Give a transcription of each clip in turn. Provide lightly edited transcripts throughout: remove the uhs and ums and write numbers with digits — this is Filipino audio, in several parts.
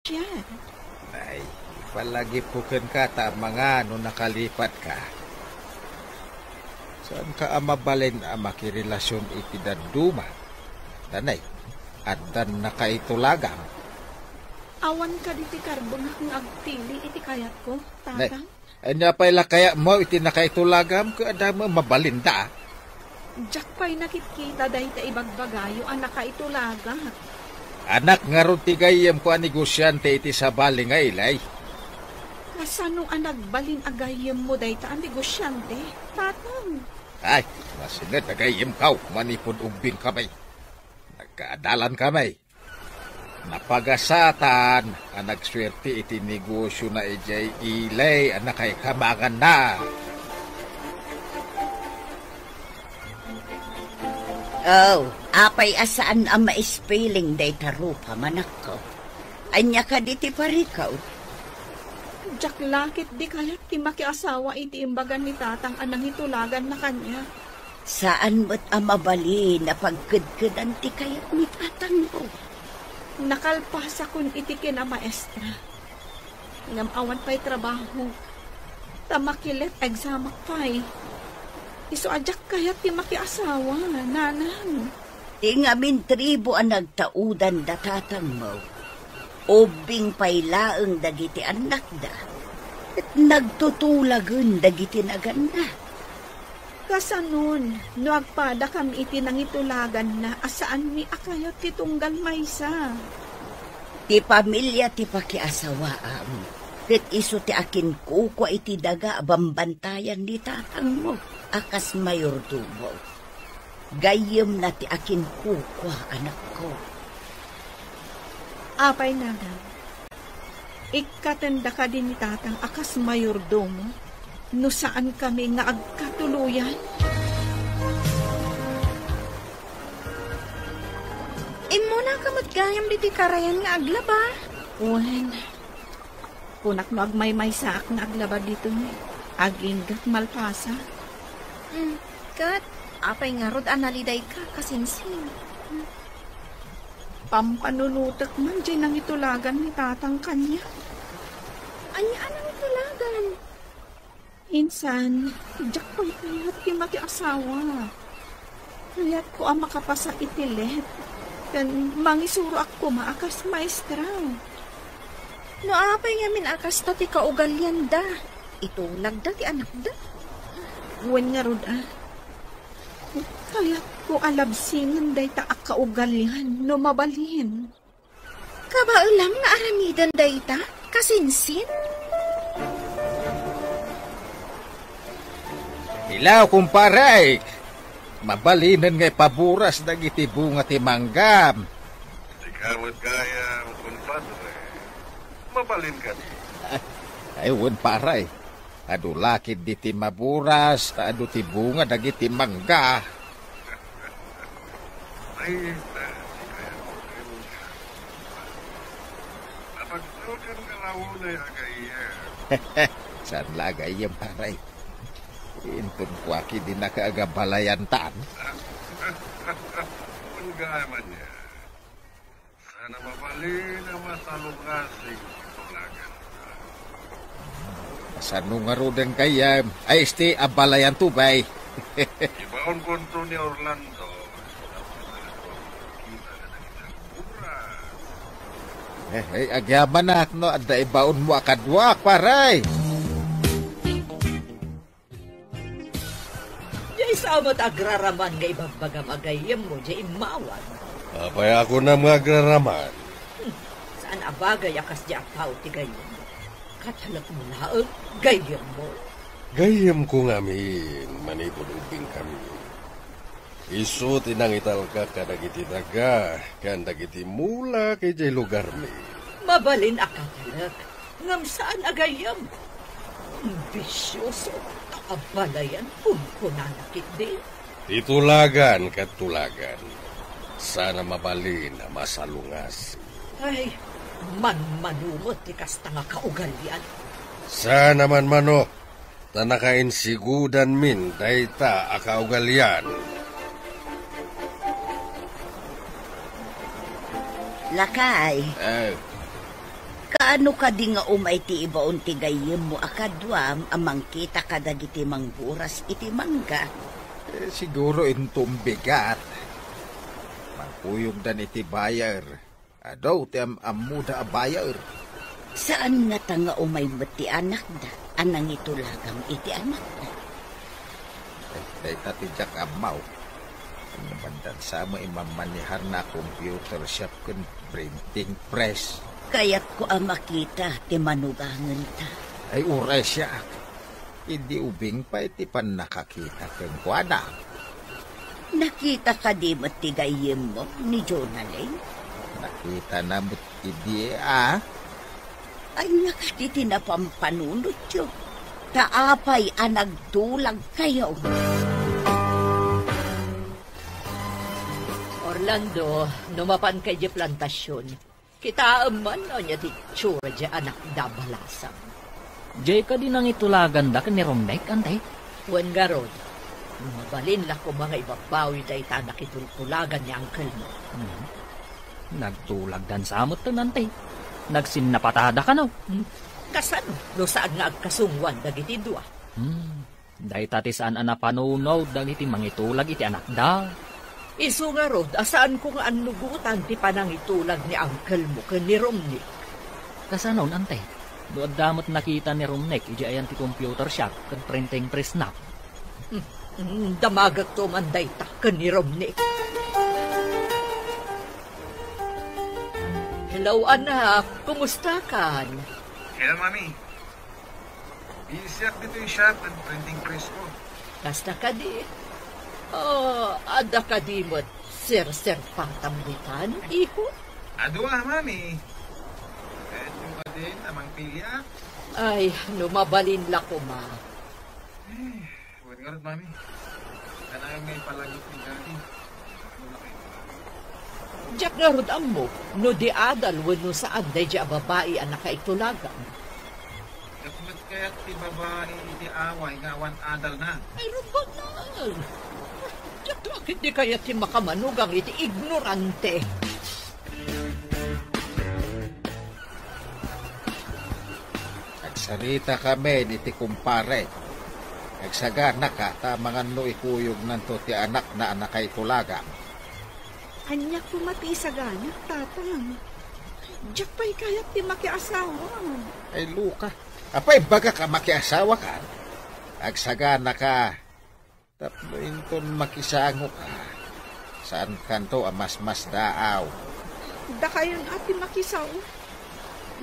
siya. Ay, palagi puken ka ta mga no nakalipat ka. Saan ka amabalin ang makirelasyon iti daduma? Tanay, at dan nakaitulagang. Awan ka diti karbon ng agtili iti kayat ko, tatang. Anya pala kaya mo iti nakaitulagam ko adama mabalinda. Jack pa'y nakikita dahil ta ibagbagayo ang nakaitulaga. Anak nga ron tigayam ko ang negosyante iti sa bali nga ilay. Kasanong ang nagbalin agayam mo dahil ta ang negosyante, tatang? Ay, masinad agayam kaw, manipod ugbing kamay. Nagkaadalan kamay. Napagasatan ang nagswerte iti negosyo na ijay ilay ang nakaikamangan na. Oh, apay asaan ang maispiling day tarupa manak ko. Anya ka diti parikaw. Jack lakit di kaya't ti makiasawa iti imbagan ni tatang anang itulagan na kanya. Saan mo't amabali na pagkudkudan ti kayat ni tatang mo? Nakalpasa kun iti kina maestra. Ngamawan pa'y trabaho. Tamakilit examak pa'y. Iso ajak kaya't ti makiasawa, nanang. Ti ngamin tribo ang nagtaudan da tatang mo. Ubing pa'y laeng dagiti anak da. At nagtutulagan dagiti naganda. Kasanon, no agpada kami iti nang itulagan na asaan mi akayot ti tunggal maysa. Ti pamilya ti pakiasawaam. Ket iso ti akin kukwa iti daga bambantayan ni tatang mo. Akas mayordumo. Gayem na ti akin kukwa anak ko. Apay naga, ikatenda ka din ni tatang akas mayordomo, no saan kami nga agkatuluyan? Imo na ka matgayam diti karayan nga aglaba. Wen, punak no agmaymay saak nga aglaba dito ni, aginggat malpasa. Kat, apay nga rod analiday ka kasinsin. Pampanunutak man dyan ang itulagan ni tatang kanya. Anya anang itulagan? Insan, jak pa'y kaya't di makiasawa. Kaya't ko ang makapasa itilet. Dan mangisuro ako maakas maestra. No apay nga min akas ta ti kaugalyan da. Itulag da ti anak da. Wen nga rod Kaya't ko alabsingan day ta akaugalyan no mabalhin. Kabaulam nga aramidan day ta? Kasinsin? Ilaw kumparay, mabalinan ngay paburas dagiti bunga ti manggam. Sikawat kaya kumpadre, mabalin ka di. Ay, wen paray. Adu lakid di ti maburas, adu ti bunga dagiti mangga. Ay, kaya mo rin ka. Napagsukan ka launay agaya. Saan lagay yung paray? Intun ko aki di nakaagabalayan tan. Panggaman niya. Sana mabalin ang masalungasing tulagan. Saan nga roden kaya? Ay, isti abalayan tubay. Ibaon konto ni Orlando. Agyaman na, no? Ada ibaon mo akadwak, paray. Jay samot agraraman nga ibabagamagayem mo, jay imawan. Apay ako na mga agraraman. Saan abagay akas di apaw ti gayon? Katalak mo laang gayem mo. Gayam ko ngamin, manipod-ubing kami. Isu tinangital ka kadagiti daga, kan dagiti mula kay jay lugar mi. Mabalin akatalak, ngam saan agayem? Bisyoso, abalayan kung kunanakit din. Titulagan kat tulagan. Sana mabalin na masalungas. Ay, manumot ti kasta nga kaugalyan. Sana man mano, tanakain-sigudan min dayta akaugalyan. Lakay. Saano ka di nga umay ti ibaon ti gayem mo akadwam amang kita kadagiti mangburas iti mangga? Siguro intong bigat. Mangkuyog dan iti bayar. Adaw ti amuda a bayar. Saan nga ta nga umay ti anak da? Anang itulagang iti anak da? Day tatijak amaw. Ang nabandan sa mo imamanihar na computer shop kun printing press. Kaya't ko makita ti manugangan ta. Ay uray siya. Hindi ubing pa iti pan nakakita keng kuana. Nakita ka di mo ti gayem mo ni Jonalyn? Nakita na mo't hindi Ay nakatiti na pampanunod yun. Kaapay nagtulag kayo. Orlando, numapan kay di plantasyon. Kita man o niya ti tsura di anak dabalasang. Jay ka din ang itulagan da ni Romnek, antay? Huwag garod, mabalin la ko mga ibabawi da itanak itultulagan ni uncle mo. Nagtulag dan samot to nantay. Nagsinnapatada ka no? Kasano, no saan nga agkasungwan dagiti dua? Day tati saan panunaw dagiti mangitulag iti anak da. Isu nga rod, asaan ko nga anugutan ti panangitulag ni uncle mo ka ni Romnek. Kasano antay? Doon damot nakita ni Romnek iji ayan ti computer shop kan printing press na. Damagag to manday ta ka ni Romnek. Hello anak, kumusta kan? Hello mami. Busy ako dito yung shop at printing press ko. Kasta ka di? Ada ka di mo't sir patambutan, iho? Ado nga mami. Kahit yung pa din, amang pilya. Ay, numabalin la ko ma. Huwag nga rin mami. Kanayang may palagit ni daddy. Diyak nga rod mo, no di adal wano saan day diya babae ang nakaitulagan. Kapag kaya't ti babae iti away nga awan adal na. Ay, rubanal. Diyak bakit di kaya ti makamanugang iti ignorante. Nagsarita kami iti kumpare. Nagsagana ka tamangan no ikuyog nanto ti anak na anakay tulaga. Anya ko matisaganyak, tatang. Diyak pa'y kayat ti makiasawa. Ay Luka, apay baga ka makiasawa ka? Nagsagana ka. Tapno inton makisango ka. Saan kanto mas daaw? Da kayon ati makisaw.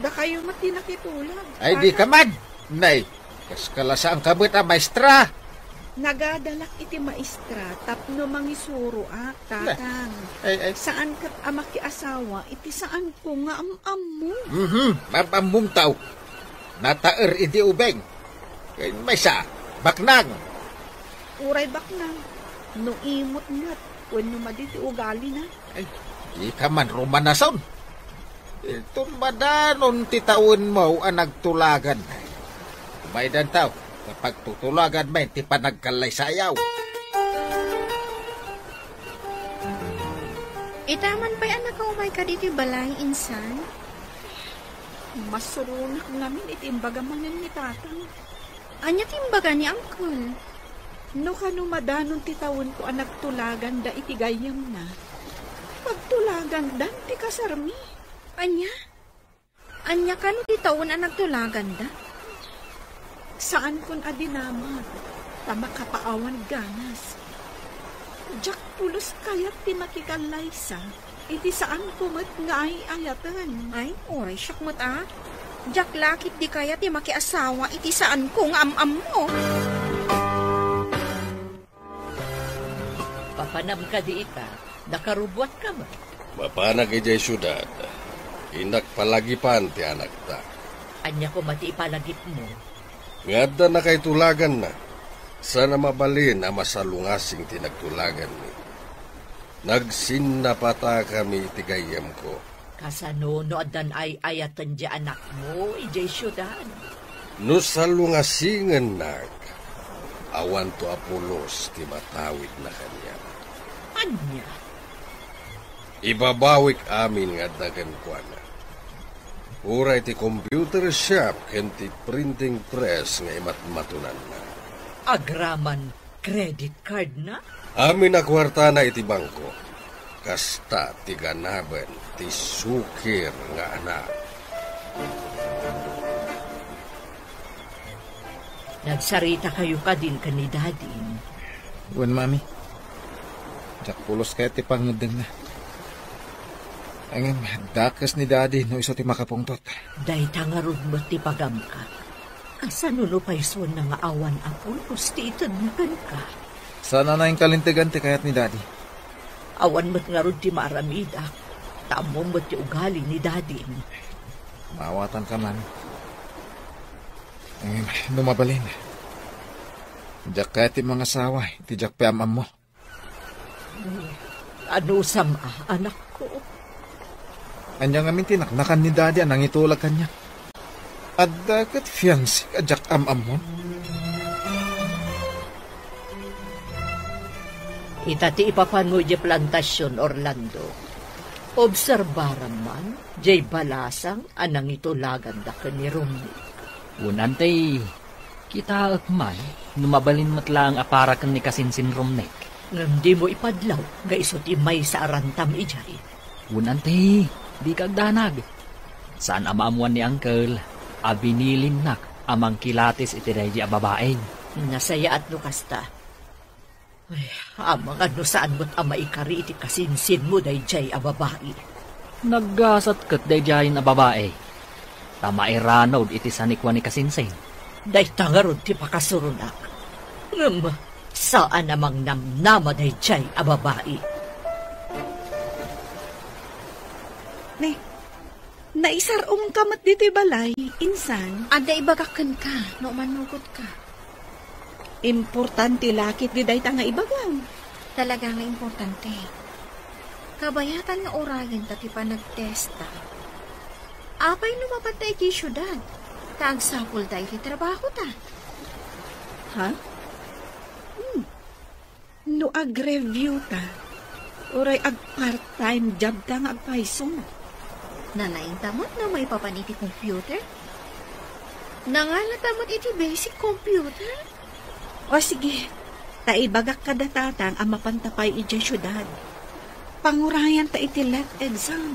Da kayo mati nakitulag. Ay di ka man! Nay, kaskalasa ang kabit ang maestra. Nagadalak iti maestra, tapno mangisuro tatang. Ay. Saan kat makiasawa, iti saan ko nga am mo. Mapamong tao. Nataer iti ubeng. May sa, baknang. Uray baknang. No imot ngat, when numaditi ugali na. Ay, di ka man romanason. Itong madanon titaon mo ang nagtulagan. May dan tao, kapag tutulagan may ti panagkalay sayaw. Itaman pa'y anak ko umay ka diti balay, insan? Masurunak namin itimbaga manin ni tatang. Anya timbaga ni uncle? No kanumadanon titawon ko ang nagtulagan da itigayam na. Pagtulagan dan ti kasarmi. Anya? Anya ka no titawon ang nagtulagan da? Saan kun adinamat? Tama kapaawan ganas. Diyak pulos kayat ti makikalaysa. Iti saan kumat nga ay ayatan. Ay, oray siyak mat Diyak lakit di kaya ti makiasawa iti saan kong am-am mo. Papanam ka di ita, nakarubwat ka ba? Mapanag ijay syudad. Inak palagipan ti anak ta. Anya ko mati ipalagip mo. Ngada na kay tulagan na. Sana mabalin ang masalungasing tinagtulagan ni. Nagsinnapata kami tigayam ko. Kasano no adan ay ayatan di anak mo, ijay syudad. No salungasingan nak, awan to Apolos ti matawid na kanya. Anya? Ibabawik amin nga dagan kwa na. Uray ti computer shop ken ti printing press nga imat-matunan na. Agraman credit card na? Amin na kwarta na iti bangko. Kasta ti ganaben ti sukir nga anak. Nagsarita kayo ka din ka ni Daddy. Wan, mami. Jak pulos kaya ti pangudeng na. Ang dakas ni Daddy no iso ti makapungtot. Day tangarod mo ti pagamka. Asa nuno pa iso na nga awan apon kusti ito nukan ka. Sana na yung kalintigan ti kayat ni Daddy. Awan mo't nga ron ti maaramida. Tamo mo't ti ugali ni Daddy. Maawatan ka, mami. Ang lumabalin. Jak kaya ti mga sawa, ti jak piamam mo. Ano sama, anak ko? Anyang amin tinaknakan ni Daddy anang itulag kanya. At dagat fiancé ka jak amam mo. Itati ipapano di plantasyon, Orlando. Obserbaran man, jay balasang anang itulagan da ka ni Romney. Unantay, kita akman, numabalin matlang aparakan ni Kasinsin Romnek. Ngam di mo ipadlaw, nga isot imay sa arantam ijay. Unantay, di kagdanag. Saan amaamuan ni Uncle, abinilin nak amang kilatis itiday di ababaeng. Nasaya at nukasta. Ay, amang ano saan mo't ama ikari iti Kasinsin mo day jay ababai. Naggasat kat day jayin ababae. Tama iranod iti sanikwa ni Kasinsin. Day tangarod ti pakasurunak. Ngam, saan namang namnama day jay ababai. Ne, naisarong kamat dito'y balay, insan. Ada ibagakan ka, no manukot ka. Importante lakit di day tanga ibagang. Talaga nga importante. Kabayatan nga orayan tati pa nagtesta. Apay lumapat tayo ki syudad. Taagsapol tayo ti trabaho ta. Ha? No ag-review ta. Oray ag part-time job ta nga agpaisong. Nanaing tamot na may papan iti computer? Nangalatamot iti basic computer? O sige, taibagak kada tatang ang mapantapay iti syudad. Pangurayan ta iti let exam.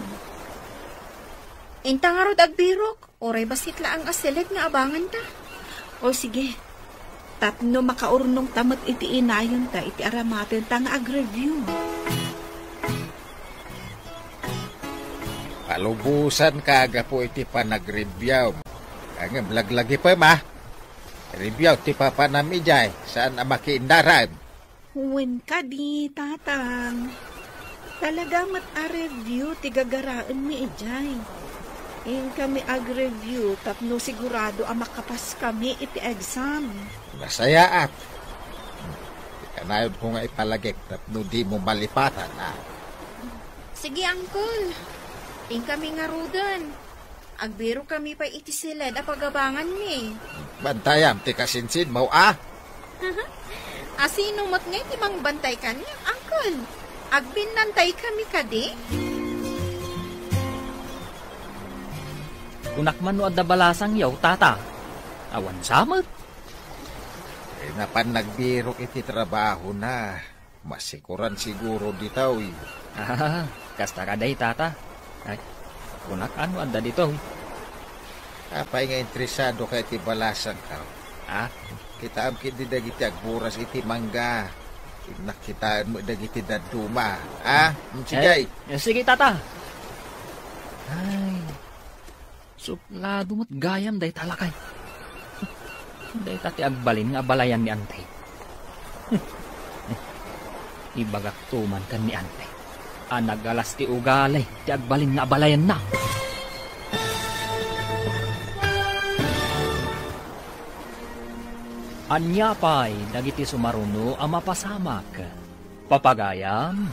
Intangarod agbirok, oray basit la ang aselet nga abangan ta. O sige, tapno makaurnong tamot iti inayon ta iti aramaten ta nga ag-review. Palubusan kaga po iti panag-review. Ang blaglagi pa, ma. Review ti papanamijay. Saan ang makiindaran? Huwin ka di, tatang. Talaga mat a-review ti gagaraan mi ijay. In kami ag-review, tapno sigurado ang makapas kami iti exam. Nasayaat. Kanayon ko nga ipalagip, tapno di mo malipatan, ha? Sige, Uncle. In kami nga rudan. Agbiro kami pa iti silid a pagabangan mi. Bantayam, ti Kasinsin mo, ah? Asino mat nga iti mang bantay kanya, Uncle? Agbinantay kami kadi? Kunakman no adda balasang yaw, tata. Awan samot. Napan nagbirok iti trabaho na. Masikuran siguro ditaw, eh. Kasta ka day, tata. Ay, kunak ano adda dito. Apay nga interesado ka iti balasang ka. Kita am kiti dagiti agburas iti mangga. Nakitaan mo dagiti daduma. Sige. Sige, tata. Ay, suplado mo't gayam day talakay. Day tati agbalin nga balayan ni Antay. Ibagak tuman kan ni Antay. Nagalas ti ugalay, ti agbalin nga balayan na. Anya pa'y dagiti sumaruno ang mapasamak. Papagayam,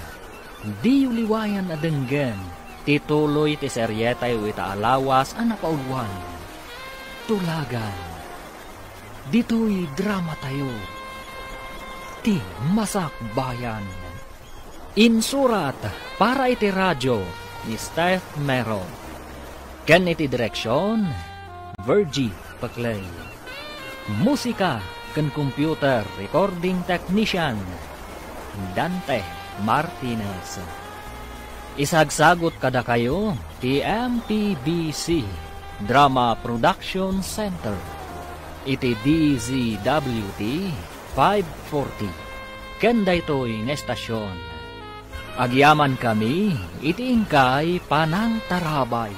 di uliwayan na denggen. Tituloy ti seryetay wita alawas ang napauluan. Tulagan. Dito'y drama tayo. Ti Masakbayan. Insurat para iti radyo ni Steph Meron. Ken iti direksyon, Virgie Paclay. Musika ken computer recording technician, Dante Martinez. Isagsagot kada kayo, ti MPBC Drama Production Center. Iti DZWT 540. Ken daytoy nga estasyon. Agyaman kami, iti ingkay panang tarabay.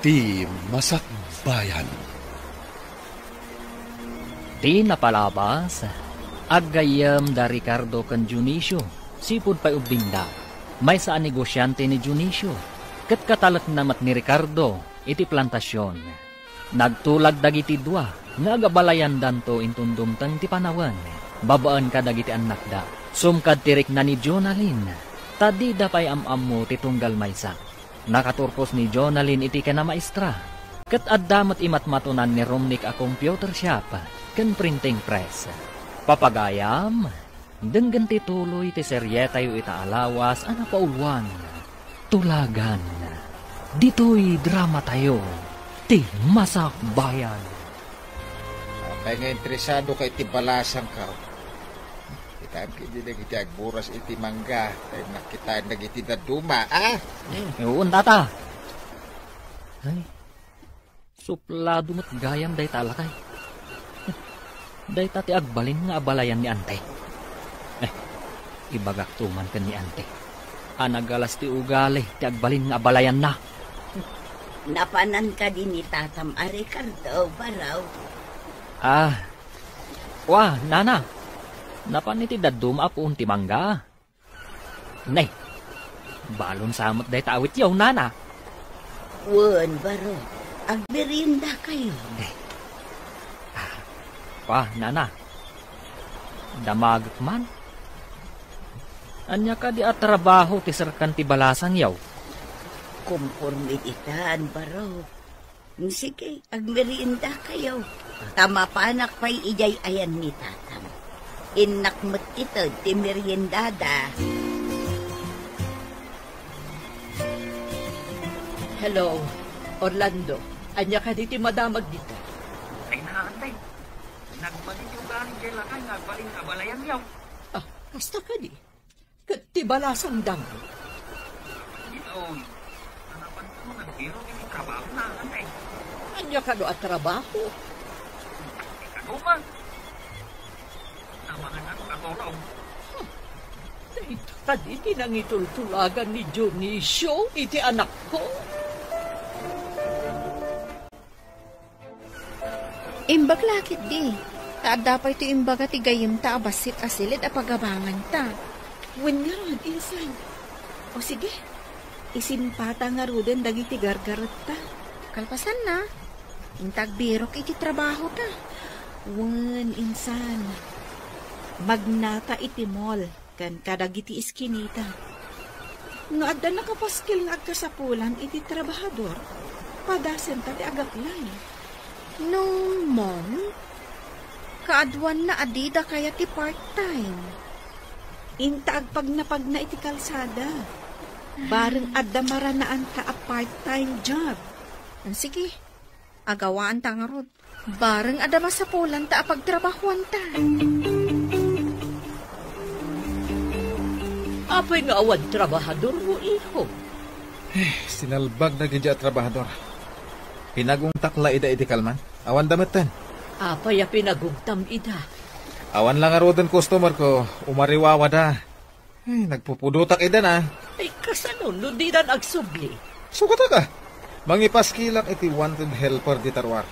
Ti Masakbayan. Ti napalabas, aggayam da Ricardo kan Junicio, sipud pa'y ubingda. May saan negosyante ni Junicio, kat katalak namat ni Ricardo, iti plantasyon. Nagtulag dagiti dua, nagabalayan danto intundumtang ti panawan. Babaan ka dagiti anak da, sumkad tirik na ni Jonalyn. Tadi da pa'y am-ammo ti tunggal maysa. Nakaturpos ni Jonalyn iti ka na maestra. Kat addamat imatmatunan ni Romnick a computer shop, kan printing press. Papagayam, denggan ti tuloy ti serye tayo itaalawas ana paulwan. Tulagan, dito'y drama tayo, ti Masakbayan. Kaya nga interesado kay ti balasang ka. Kita hindi nagiti agburas iti mangga. Kaya nakitaan nagiti daduma, ah? Uun, tata. Ay, suplado mo't gayam day talakay. Day tati agbalin nga abalayan ni ante. Ibagak tuman ka ni ante. Anagalas ti ugali, ti agbalin nga abalayan na. Napanan ka din ni Tatam a Ricardo, baraw. Wah, nana. Napan iti dadum apun ti mangga. Nay, balon samot day taawit yaw, nana. Wen, baro. Agmerienda kayo. Wah, nana. Damagak man. Anya ka di at trabaho ti sarkan ti balasang yaw. Kumpormiditan, baro. Sige, agmerienda kayo. Tama panak pa'y ijay ayan ni Tatam. Inakmat ito, ti meriendada. Hello, Orlando. Anya ka di ti madamag dito. Ay naantay. Nagpalit yung galing kay lakay, nagpaling abalayan yaw. Kasta ka di. Kat ti balasang dang. Ito, hanapan ko, nagbiro yung trabaho na antay. Anya ka do at trabaho. Ikaw ba? Namangan ako katulong. Ito ka di tinangitultulagan ni Dionisio, iti anak ko. Imbag lakit di. Taada pa ito imbaga ti gayim ta abasit asilid a pagabangan ta. Wen nga ron, insan. O sige, isimpata nga ruden dagiti gargarat ta. Kalpasan na. Intag birok iti trabaho ta. Wen, insan. Magnata iti mall, kan kadagiti iskinita. Nga adda nakapaskil nga agkasapulan iti trabahador. Padasen ta ti agaklay. Nung mom, kaadwan na adida kaya ti part-time. Intaag pag na iti kalsada. Bareng adda maranaan ta a part-time job. Sige, agawaan ta nga rod. Bareng adda masapulan ta a pagtrabahuan ta. Apay nga awan trabahador mo, iho. Sinalbag na gidya trabahador. Pinagong takla ida iti kalman. Awan dametan. Apay a pinagugtam ida. Awan lang arodan customer ko. Umariwawa da. Nagpupudutak ida na. Ay kasanon, no di dan agsubli. Sukata ka. Mangipaskilak iti wanted helper di tarwar.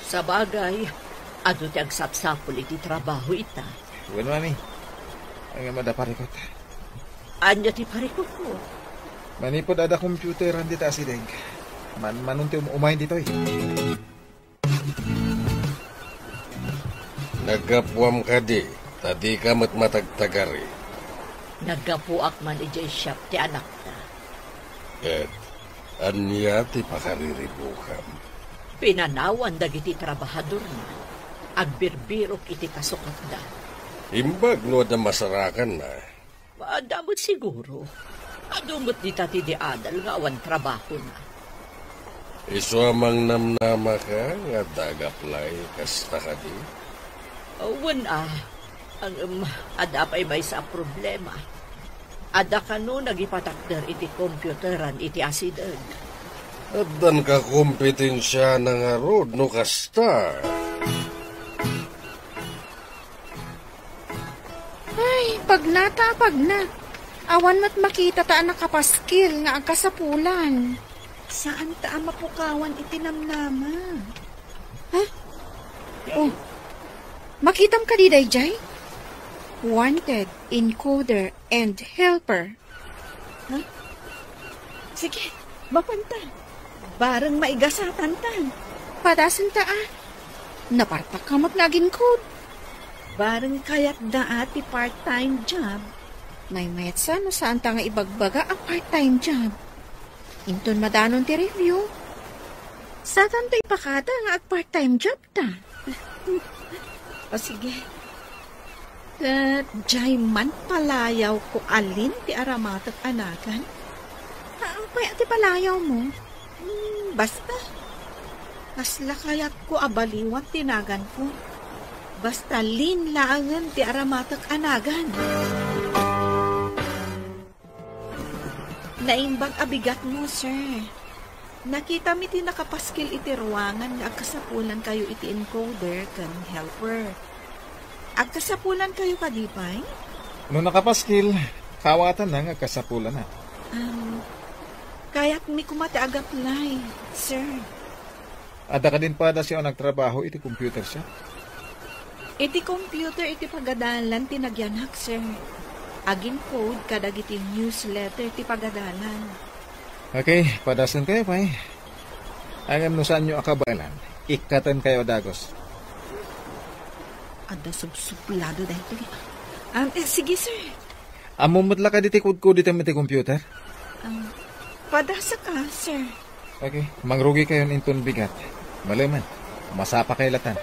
Sa bagay, ano ti agsapsapol iti trabaho ita. Bueno, mami. Ang madaparikot. Anya ti parikot mo. Manipod ada computer ang dita asideg. Manunti umahin dito eh. Nagkapuam ka di, tadi ka matmatagtagari. Nagkapuak man ijay shop ti anak na. Et, anya ti pakariribukam. Pinanawan dagiti trabahador na. Agbirbirok iti kasukat da. Imbag no da masarakan na. Maadamot siguro. Adumot di tati di adal nga awan trabaho na. Iso amang namnama ka nga dagaplay kasta ka di. Adapay may sa problema. Ada ka no nagipatakder iti computeran iti asideg. Addan ka kompetensya na nga rod no kasta. Ay, pag na. Awan mat makita ta nakapaskil nga ang kasapulan. Saan ta mapukawan itinamnama? Ha? Oh, makitam ka di Jay? Wanted, encoder, and helper. Ha? Sige, mapanta. Barang maigasatan tan. Padasan ta Napartak ka naging code. Barang kayat da ati part-time job. May mayatsa no saan ta nga ibagbaga ang part-time job. Inton madanon ti review. Sa tanto ipakata nga ang part-time job ta. O sige. Jay man palayaw ko alin ti aramatat anakan. Pay ati palayaw mo? Basta. Kasla kayat ko abaliwat tinagan ko. Basta linlaangan ti aramatak anagan. Naimbag abigat mo, sir. Nakita mi ti nakapaskil iti ruangan nga agkasapulan kayo iti encoder kan helper. Agkasapulan kayo kadipay? No nakapaskil, kawatan na nga kasapulan na. Kaya't mi kumati agaplay, sir. Ada ka din pa da siya nagtrabaho iti computer siya? Iti computer iti pagadalan tinagyanak, sir. Agin code kadag iti newsletter ti pagadalan. Okay, padasan kayo pa Angam no saan nyo akabalan. Ikatan kayo dagos. Ada subsuplado dahil. Sige, sir. Amumutla ka diti kod-kod iti mati computer? Padasa ka, sir. Okay, mangrugi kayo inton bigat. Malaman, masapa kay latan.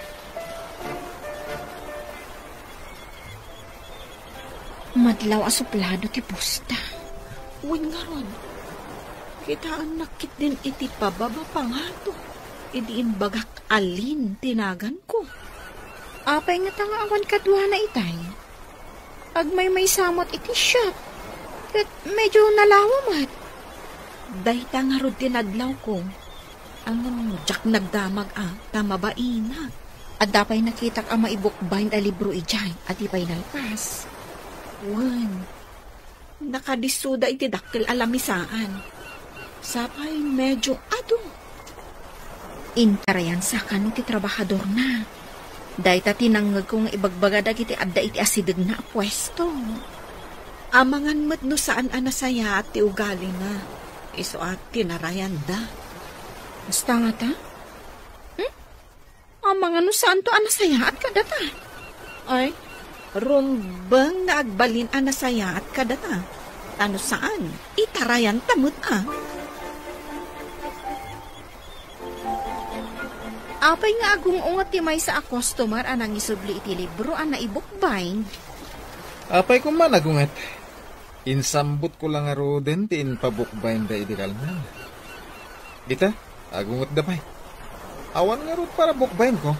Madlaw asuplado ti posta. Uwin nga ron. Kitaan nakit din iti pababa pangato. Idiin bagak alin tinagan ko. Apay nga tanga awan kadwa na itay. Ag may samot iti shop. Kat medyo nalawamat. Dahita nga ron tinadlaw ko. Ang jak nagdamag tama ba ina? At dapay nakitak ang maibukbayin a libro ijay at ipay nalpas. Wan, nakadisuda iti dakkel alamisaan. Sapay medyo Intarayan sa kan iti trabahador na. Dahil tinangag kong ibagbaga iti adda iti asideg na pwesto. Amangan mat no saan anasaya at ti ugali na. Iso at tinarayan da. Basta nga ta? Amangan no saan to anasaya at kadata? Ay, rumbang nga agbalin anasaya at kadata. Ano saan? Itarayan tamot Apay nga agong ungat ti may sa customer anang isubli iti libro ang naibukbayin. Apay ko man agungat. Insambot ko lang aro din ti inpabukbayin da idikal na. Dita, agungat da pa'y. Awan nga ro para bukbayin ko.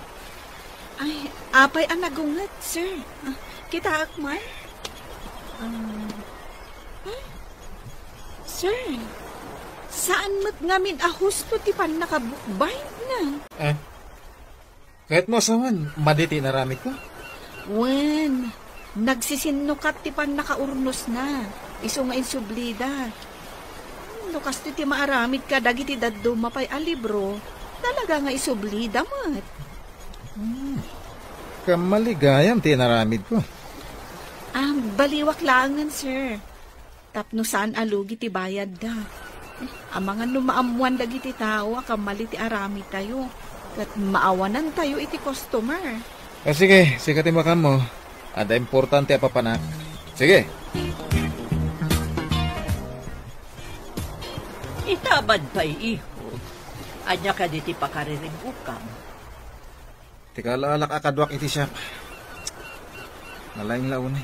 Ay, apay ang nagungat, sir. Kita akman? Sir, saan mat ngamin ahusto ti pan nakabukbayin na? Kahit mo asaman, maditi naramit ko. Wen, nagsisinukat ti pan nakaurnos na. Iso nga insublida. Nukas ti maaramid ka dagiti daddo mapay a libro. Talaga nga isublida mat. Kamaligayam ti naramid ko. Baliwak langan, sir. Tapno saan alugi ti bayad da. Ang mga numaamuan dagiti tao, kamali ti aramid tayo. Kat maawanan tayo iti customer. Sige, sikati makam mo. Ada importante apa panak. Sige. Itabad pa'y iho. Anya ka diti pakariringukam. Tikalaalak akadwak iti siya. Nalaing launay.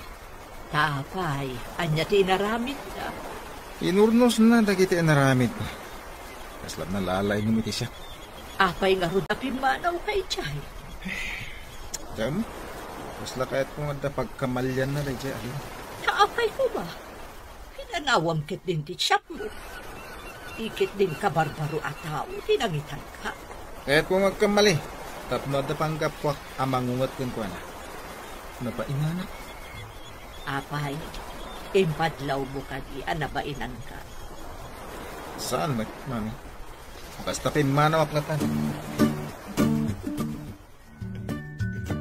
Tapay, anya ti inaramid na. Inurnos na dagiti inaramid ko. Kaslam na lalay ni miti siya. Apay nga ron apimanaw kay Jay. Diyan mo? Kasla kahit kung ada pagkamalyan na rin siya. Kaapay ko ba? Pinanawam kit din ti shop mo. Ikit din ka barbaro at tao, tinangitan ka. Kahit kung magkamali, tapno ada panggapwak amangungot kung kwa na. Napaingana. Apay, impadlaw mo ka di anabainan ka. Saan, mami? Basta pimanaw ak natan.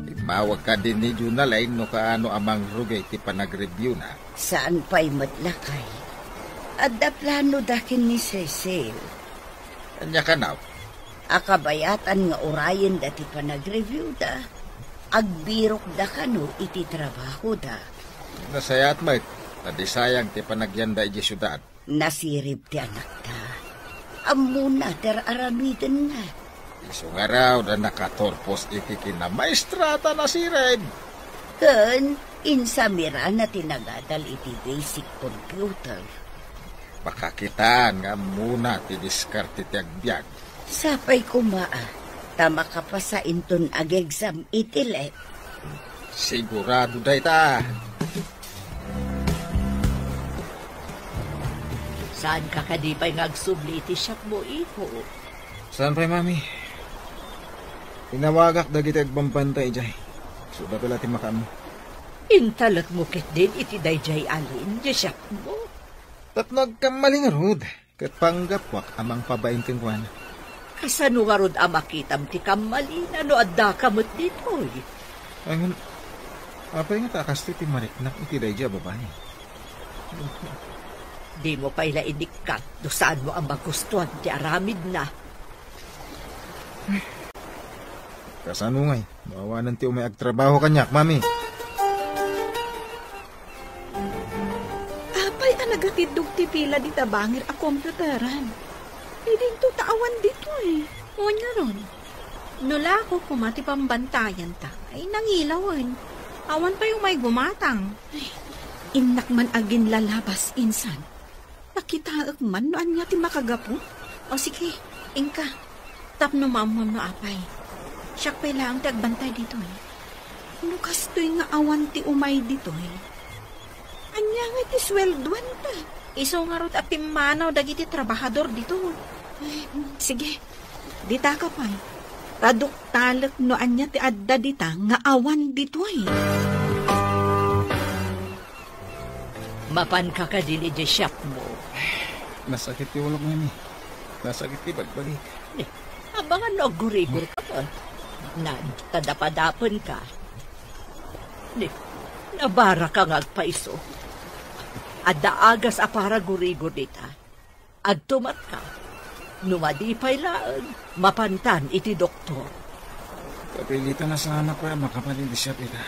Imawag ka din ni Junalay no kaano amang rugay ti panag-review na. Saan pa'y matlakay? Adda plano dakin ni Cecil. Anya ka now? Akabayatan nga orayin dati pa nag-review da. Agbirok da kano iti trabaho da. Nasayat mo, nadisayang ti panagyanda iji syudad. Nasirib ti anak da. Amuna ter aramiden na. Iso nga raw na nakatorpos iti kinamaistrata na si Red. Kan, insamira na tinagadal iti basic computer. Pakakitaan nga muna ti diskarte ti agbyag. Sapay kumaa, tama ka pa sa inton ag-exam itilet. Sigurado day ta. Saan ka kadipay ngagsubli iti shop mo, iho? Saan pa'y, mami? Tinawagak dagiti agbampantay, jay. Suda pala ti makam. Intalat mo kit din iti dayjay alin, di shop mo. Tapno agkamali nga rod. Kat panggapwak amang pabain kang kwan. Kasano nga rod amakitam ti kamali na no adda kamot dito, eh. Ay, apay nga takas ti mariknak iti dayjay babae. Di mo pa ila inikat do saan mo ang magustuhan ti aramid na. Kasano ngay? Mawanan ti umay agtrabaho kanyak, mami. Apay nagatidog ti pila di tabangir a komputeran. Hindi to taawan dito eh. O nga ron. Nula ko kumati pambantayan ta. Ay nangilawan. Awan pa yung may gumatang. Ay, inak man agin lalabas insan. Nakitaag man noan niya ti makagapo. O sige, ingka. Tapno mamam no apay. Siyak pa lang tagbantay dito eh. Lukas to'y nga awan ti umay dito eh. Anya nga ti swelduan ta. Iso nga rot apimanaw dagiti trabahador dito. Ay, sige, dita ka pa eh. Radok talak no anya ti adda dita nga awan dito eh. Mapan ka ka din iti shop mo. Nasakit ti ulok, mami. Nasakit ti bagbalik. Abangan no gurigor ka pa. Tadapadapan ka. Nabara ka nga agpaiso. Adda agas apara gurigor dita. Agtumat ka. Numadipay laan. Mapantan iti doktor. Kapilita na sana pa makapalindi siya pita.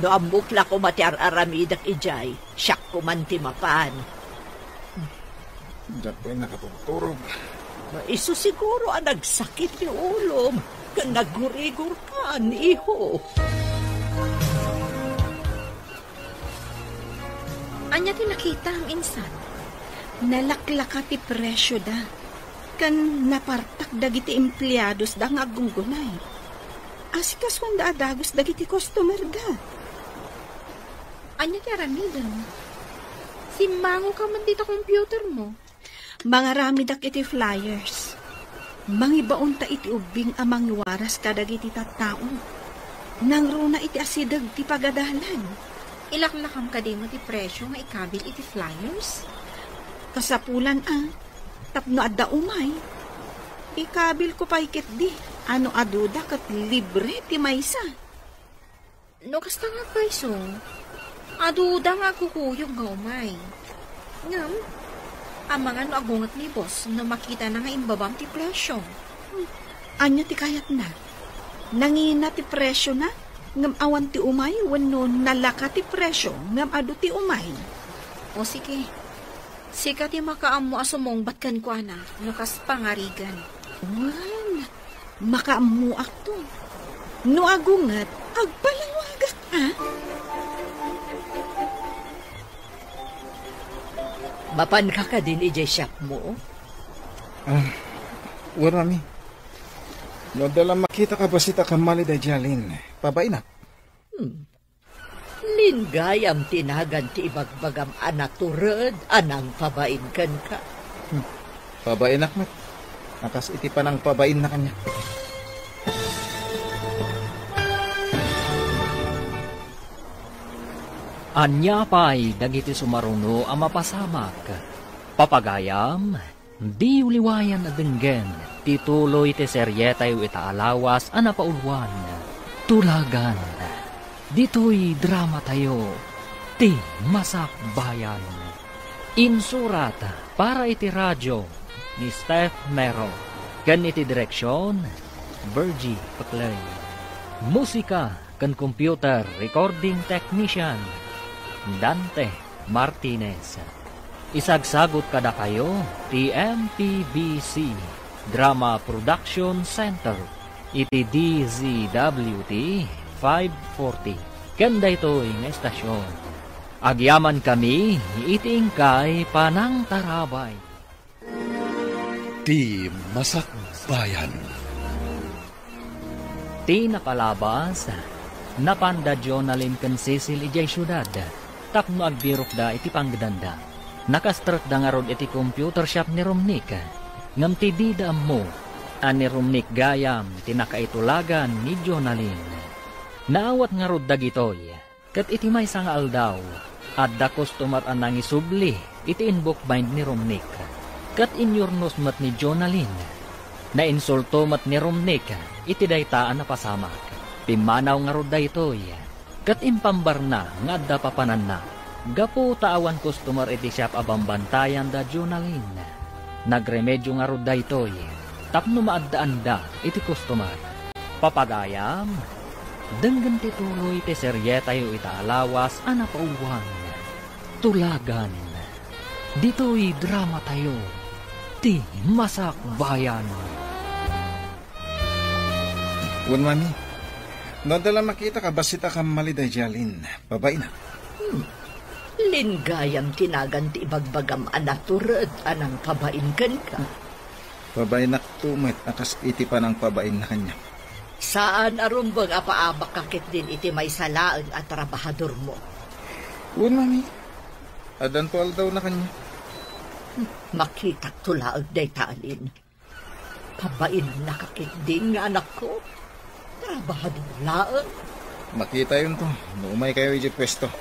No ambukla ko matiar-aramidak ijay. Siyak ko man timapan. Diyan po'y nakatutulog. Iso siguro ang nagsakit ni ulom. Nagurigor ka, iho. Anya ti nakita ang insan. Nalaklaka ti presyo da. Kan napartak dagiti empleados da nga agunggunay. Asikas kung daadagos dagiti customer da. Anya ti aramidan. Simango ka man dito computer mo. Mga ramidak iti flyers. Mangibaon ta iti ubing amang waras kadagiti tattaon. Nang runa iti asidag ti pagadalan. Ilaklakam ka di mo ti presyo nga ikabil iti flyers. Kasapulan tapno adda umay. Ikabil ko pa ikit di. Ano aduda kat libre ti maysa. No kasta nga paiso. Aduda nga kukuyog nga umay. Ngam, ang mga no agungat ni boss na makita na nga imbabang ti presyo. Anya ti kayat na. Nangina ti presyo na. Ngam awan ti umay. Wano nalaka ti presyo. Ngam adu ti umay. O sige. Sika ti makaamo asumong batkan ko na. Nukas pangarigan. Wan. Makaamuak to. No agungat. Agpalawagak Mapan ka ka din ije shop mo? Well, mami. No, dala makita ka ba si Takamali da Jalin? Pabay na. Lingayam tinagan ti ibagbagam anak turad, anang pabain kan ka. Pabain akmat. Nakas iti pa ng pabain na kanya. Anya pa'y dagiti sumaruno ang mapasamak. Papagayam, di uliwayan na denggen, tituloy ti seryetayo itaalawas anapaulwan. Tulagan, dito'y drama tayo, ti Masak Bayan. Insurat para iti radyo ni Steph Mero. Kan iti direksyon, Virgie Paclay. Musika kan computer recording technician, Dante Martinez. Isagsagot kada kayo, TMPBC Drama Production Center, iti DZWT 540. Kanda ito'y nga estasyon. Agyaman kami, iting kay Panang Tarabay. Ti Masak Bayan. Ti napalabas, napanda Jonalyn kan Cecil ijay syudad. Tapno agbirok da iti panggdanda. Nakastrat da nga rod iti computer shop ni Romnick. Ngam ti dida mo, ani Romnick gayam tinakaitulagan ni Jonalyn. Naawat nga rod dagitoy, kat iti may nga aldaw, at da customer anang isubli iti inbook bind ni Romnick. Kat inyornos mat ni Jonalyn. Nainsulto mat ni Romnick, iti daytaan na pasamak. Pimanaw nga rod daytoy, kat impambar na nga adda papanan na. Gapo taawan customer iti shop abambantayan da Jonalyn. Nagremedyo nga rod daytoy, tapno maaddaan da iti customer. Papagayam, denggan ti tuloy ti seryetayo itaalawas anapauwan. Tulagan, dito'y drama tayo, ti Masak Bayan. Wan, mami. No, dala makita ka ba si Takamali da Jalin? Pabay na. Lingayam tinagan ti ibagbagam anak turad, anang pabain kan ka. Pabay na tumit, nakas iti pa ng pabain na kanya. Saan arumbang apaabak kakit din iti may salaan at trabahador mo? Wan, mami. Adantual daw na kanya. Makita tulaag day talin. Pabain nakakit din nga anak ko. Trabahador laang. Makita yun to. Naumay kayo iti pwesto.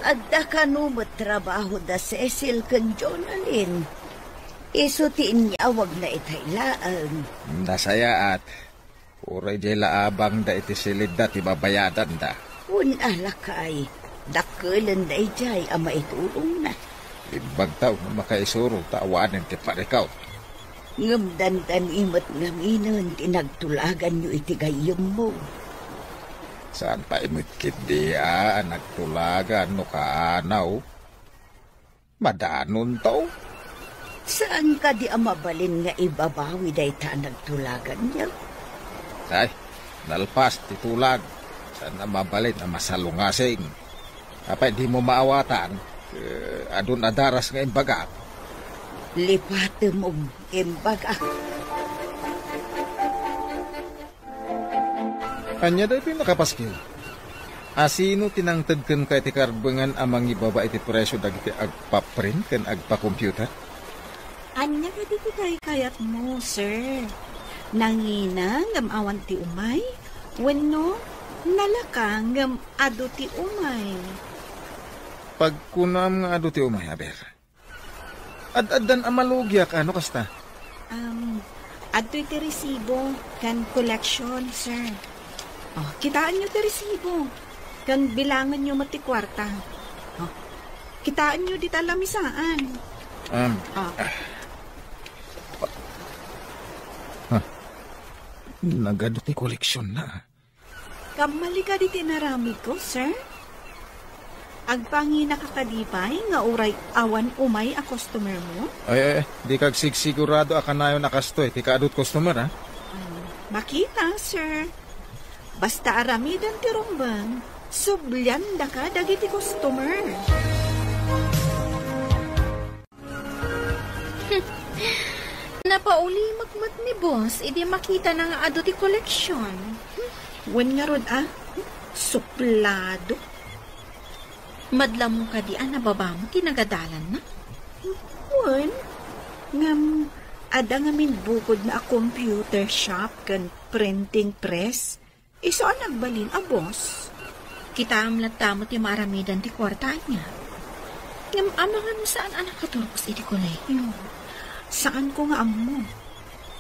Adda ka no matrabaho da Cecil kan Jonalyn. Isutiin niya wag na itaylaan. Nasaya at uray jay laabang da iti silid da ti babayadan da. Alakay, dakulan da ijay ama itulong na. Ibag tao na makaisuro taawanin ti parikaw. Ngamdan-dan imot ngaminon tinagtulagan nyo iti gayom mo. Saan pa imit kindiya nagtulagan no kaanaw? Madanon to? Saan ka di amabalin nga ibabawi day ta nagtulagan niya? Ay, nalpas titulag. Saan na mabalin na masalungasing? Kapag di mo maawatan, adun adaras nga imbaga. Lipate mong imbaga. Anya dahi pinakapaskil. Asino tinangtad kan ka iti karbangan amang ibaba iti presyo dagiti agpa-print kan agpa-computer? Anya ka dito tayo kayat mo, sir. Nangina ngam awan ti umay, wenno nalakang ngam ado ti umay. Pagkunam nga ado ti umay, aber. Ad-addan amalugyak, ano kasta? Adto ti resibo kan collection, sir. Oh, kitaan nyo ti resibo. Kan bilangan nyo mati kwarta. Oh, kitaan nyo di talamisaan. Nagado ti koleksyon na. Kamali ka di tinarami ko, sir. Agpangi nakakadipay nga uray awan umay a customer mo? Ay, di kag sigurado akanayon nakastoy. Ti kaadot customer, ha? Makita, sir. Basta aramidan ti rumbang, sublyan da ka dagiti customer. Kauli magmat ni boss, idi makita na nga ado ti koleksyon. Wen nga rod suplado. Madla mo ka di na baba mo, tinagadalan na. Wen, ngam, ada nga min bukod na a computer shop kan printing press. Iso nagbalin a boss. Kita amlat tamo ti maramidan ti kwarta niya. Ngam amangan mo saan anak katurkos iti kolehiyo. Saan ko nga amo?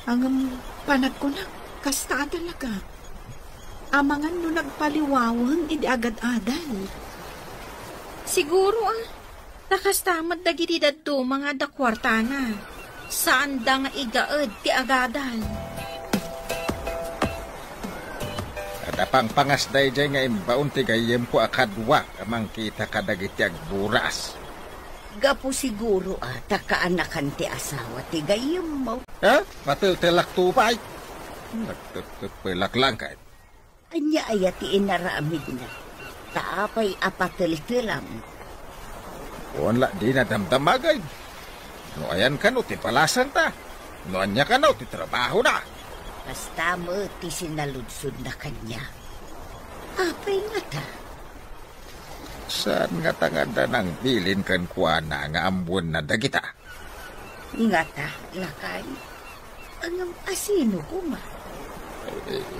Ang panag ko na, kasta talaga. Amangan no nagpaliwawang idi agad-adal. Siguro nakastamad dagiti dadto mga dakwarta na. Saan da nga igaed ti agadal. Adapang pangasday jay nga imbaon ti gayem ko akadwa amang kita kadagiti agburas. Gapo siguro kaanakan ti asawa ti gayem mo. Ha? Matiltilak tupay. Nagtutupilak lang kahit. Anya aya ti inaramid na. Taapay apatiltilam. Wala di na damdamagay. No ayan ka no, ti palasan ta. No anya ka no, ti trabaho na. Basta mo ti sinaludsod na kanya. Apay nga ta. Saan nga tanganda ng bilin kan kuana nga ambon na dagita? Nga ta, lakay. Anong asino ko ma?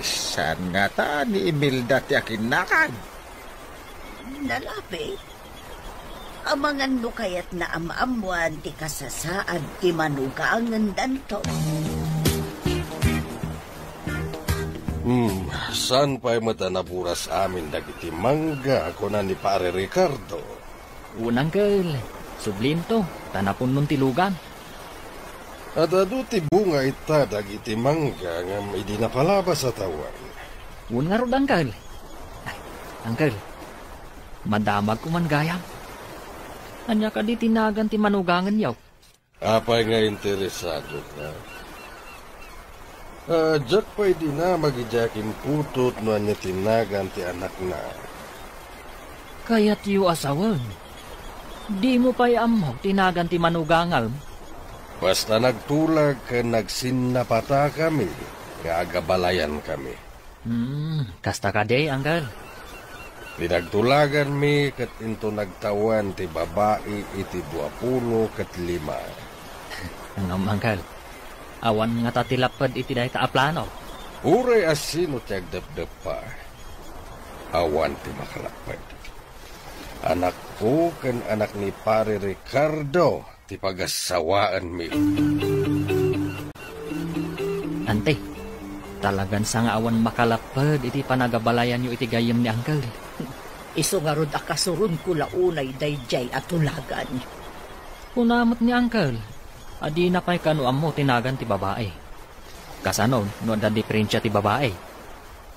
Saan nga ta ni Imelda ti akin nakan? Nalapi. Amangan no kayat na amamuan ti kasasaan ti manugangan danto. Saan pa'y matanaburas amin dagiti mangga ako na ni Pare Ricardo? Unang kel, sublinto, tanapon nun tilugan. At ado ti bunga ita dagiti mangga nga may di napalabas sa tawan. Un nga rod, Uncle. Ay, Uncle, madamag ko man gayam. Anya ka di tinagan ti manugangan yaw. Apay nga interesado ka? Diyak pa'y di na magijakin putot no anya tinagan ti anak na. Kaya't yu asawan. Di mo pa'y amok tinagan ti manugangal. Basta nagtulag ka nagsinapata kami, nga agabalayan kami. Kasta ka day, Uncle. Pinagtulagan mi kat into nagtawan ti babae iti 25. Ang Uncle, awan nga tatilapad iti dahi kaaplano. Uray asino ti agdapdap pa. Awan ti makalapad. Anak ko kan anak ni Pare Ricardo ti pagasawaan mi. Ante, talagan sa nga awan makalapad iti panagabalayan yu iti gayem ni Uncle. Iso nga rod akasurun ko launay dayjay at tulagan. Kunamot ni Uncle, adi na pa'y kanuam mo tinagan ti babae. Kasanon, no da diferensya ti babae.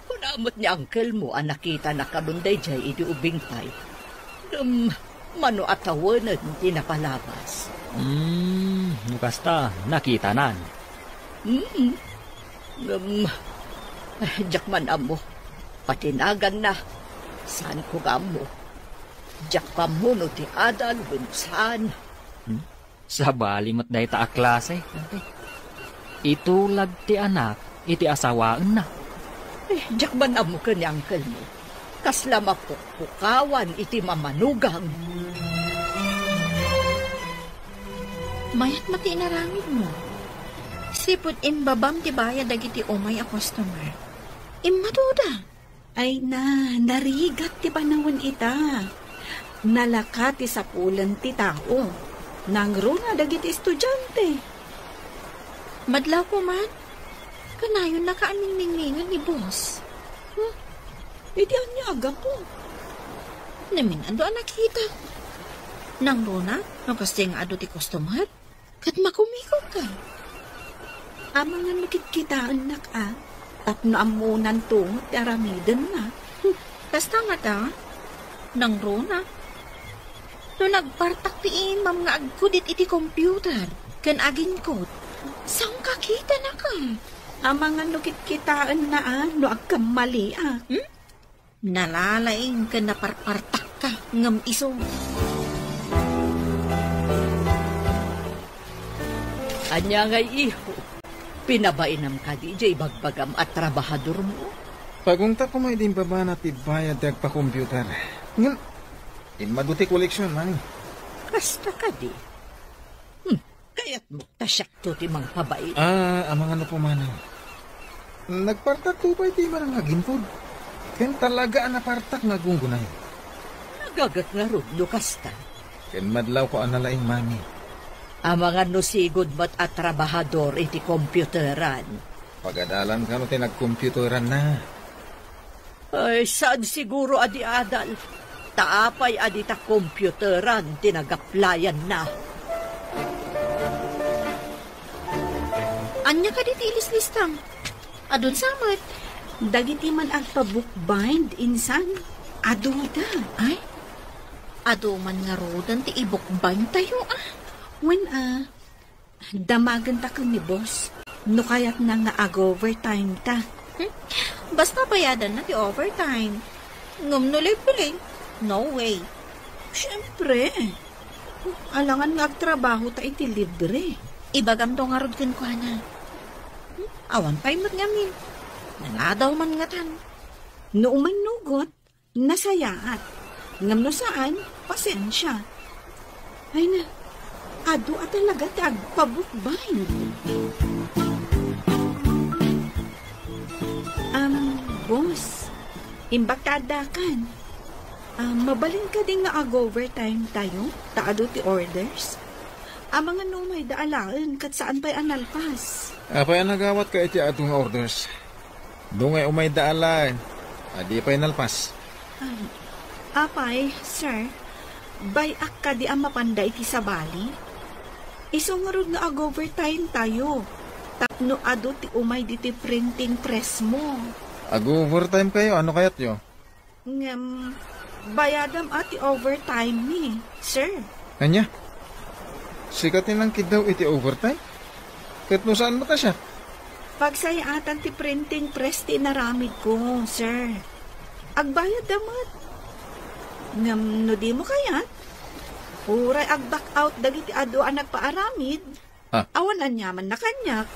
Kunamot ni Uncle mo nakita na kabunday jay iti ubing pay. Mano atawanan ti napalabas. Basta nakita nan. Jakman amo, patinagan na. Saan ko gamo? Jak pa mo no ti adal saan? Sa balimot dahi ta a klase. Itulag ti anak, iti asawaan na. Jakman amo ka ni Uncle mo. Kasla mapukpukawan iti mamanugang. Mayat mati inaramid mo. Sipod imbabam ti bayad dagiti umay a customer. Immaduda. Ay narigat ti panahon ita. Nalaka ti sapulan ti tao. Nangruna dagiti estudyante. Madlaw ko man. Kanayon nakaaningningan ni boss. Idi anya aga po. Namin ando nakita. Nang runa, nakasing ado ti customer. Kat makumikot ka. Amangan makitkitaan na ka. Tapno amunan tungot ti aramidan na. Basta nga ta. Nang runa. No nagpartak ti imam nga agkudit iti computer. Kan agin kot. Saan kakita na ka? Amangan nakitkitaan na no agkamali Nalalaing ka na parpartak ka ngam iso. Anya ngay iho, Pinabainam ka di, jay bagbagam at trabahador mo. Pagunta ko may din baba na tibayad dag pa computer. Ngan, maduti koleksyon man. Kasta ka di. Kaya't mo tasyak to ti mga pabait. Amang ano po man. Nagpartak to ba iti marang aginpod? Ken talaga napartak nga gunggunay. Nagagat nga rudlo kasta. Ken madlaw ko analaing mami. Ang mga nusigod mo't at trabahador iti komputeran. Pagadalan ka no tinag-computeran na. Ay, saan siguro adi adal? Taapay adi ta komputeran tinagaplayan na. Anya ka diti ilis-listang? Adun samat. Dagiti man agpa-bookbind, insan. Aduda. Ay? Ado man nga rodan ti i-bookbind tayo When, damagan ta ka ni boss. No kaya't na nga ag-overtime ta. Basta bayadan na ti overtime. Ngum nuloy piling. No way. Siyempre. Alangan nga agtrabaho ta iti libre. Ibagam to nga rod ko na. Awan pa'y matngamin. Nangadaw man nga tan. Noong may nugot, nasayaat. Ngam no saan, pasensya. Ay na, ado at talaga tagpabukbain. Boss, imbakadakan. Mabalin ka din nga ag-overtime tayo, taado ti orders. Ang mga numay daalaan kat saan pa'y analpas. Apay nagawat ka iti atong orders. Dungay umay daalaan. Adi pa'y nalpas. Apay, sir, bayak ka di ang mapanda iti sabali. Isungarod nga ag-overtime tayo. Tapno ado ti umay diti printing press mo. Ag-overtime kayo? Ano kayat yo? Bayadam ati overtime ni, sir. Kanya? Sikatin lang kidaw iti overtime? Kahit no saan mo ta siya? Pagsayatan ti printing press ti naramid ko, sir. Agbayad damat. No di mo kayat? Uray ag-back out dagiti ado ang nagpaaramid. Awan anyaman na kanyak.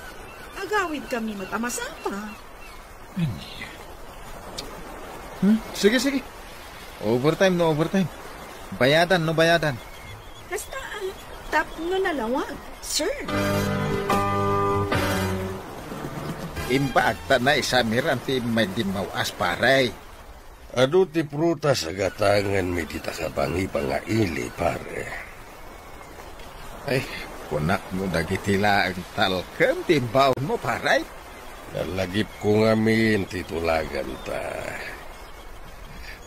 Agawid kami matamasapa. Sige. Overtime no overtime. Bayadan no bayadan. Kasta, tap no nalawag, sir. Impaagta na isamir anti may dimawas paray. Ado ti prutas agatangan mi di takabangi pangaili pare. Ay, kunak mo dagitila ang talkem timbaon mo paray. Nalagip ko ngamin titulagan ta.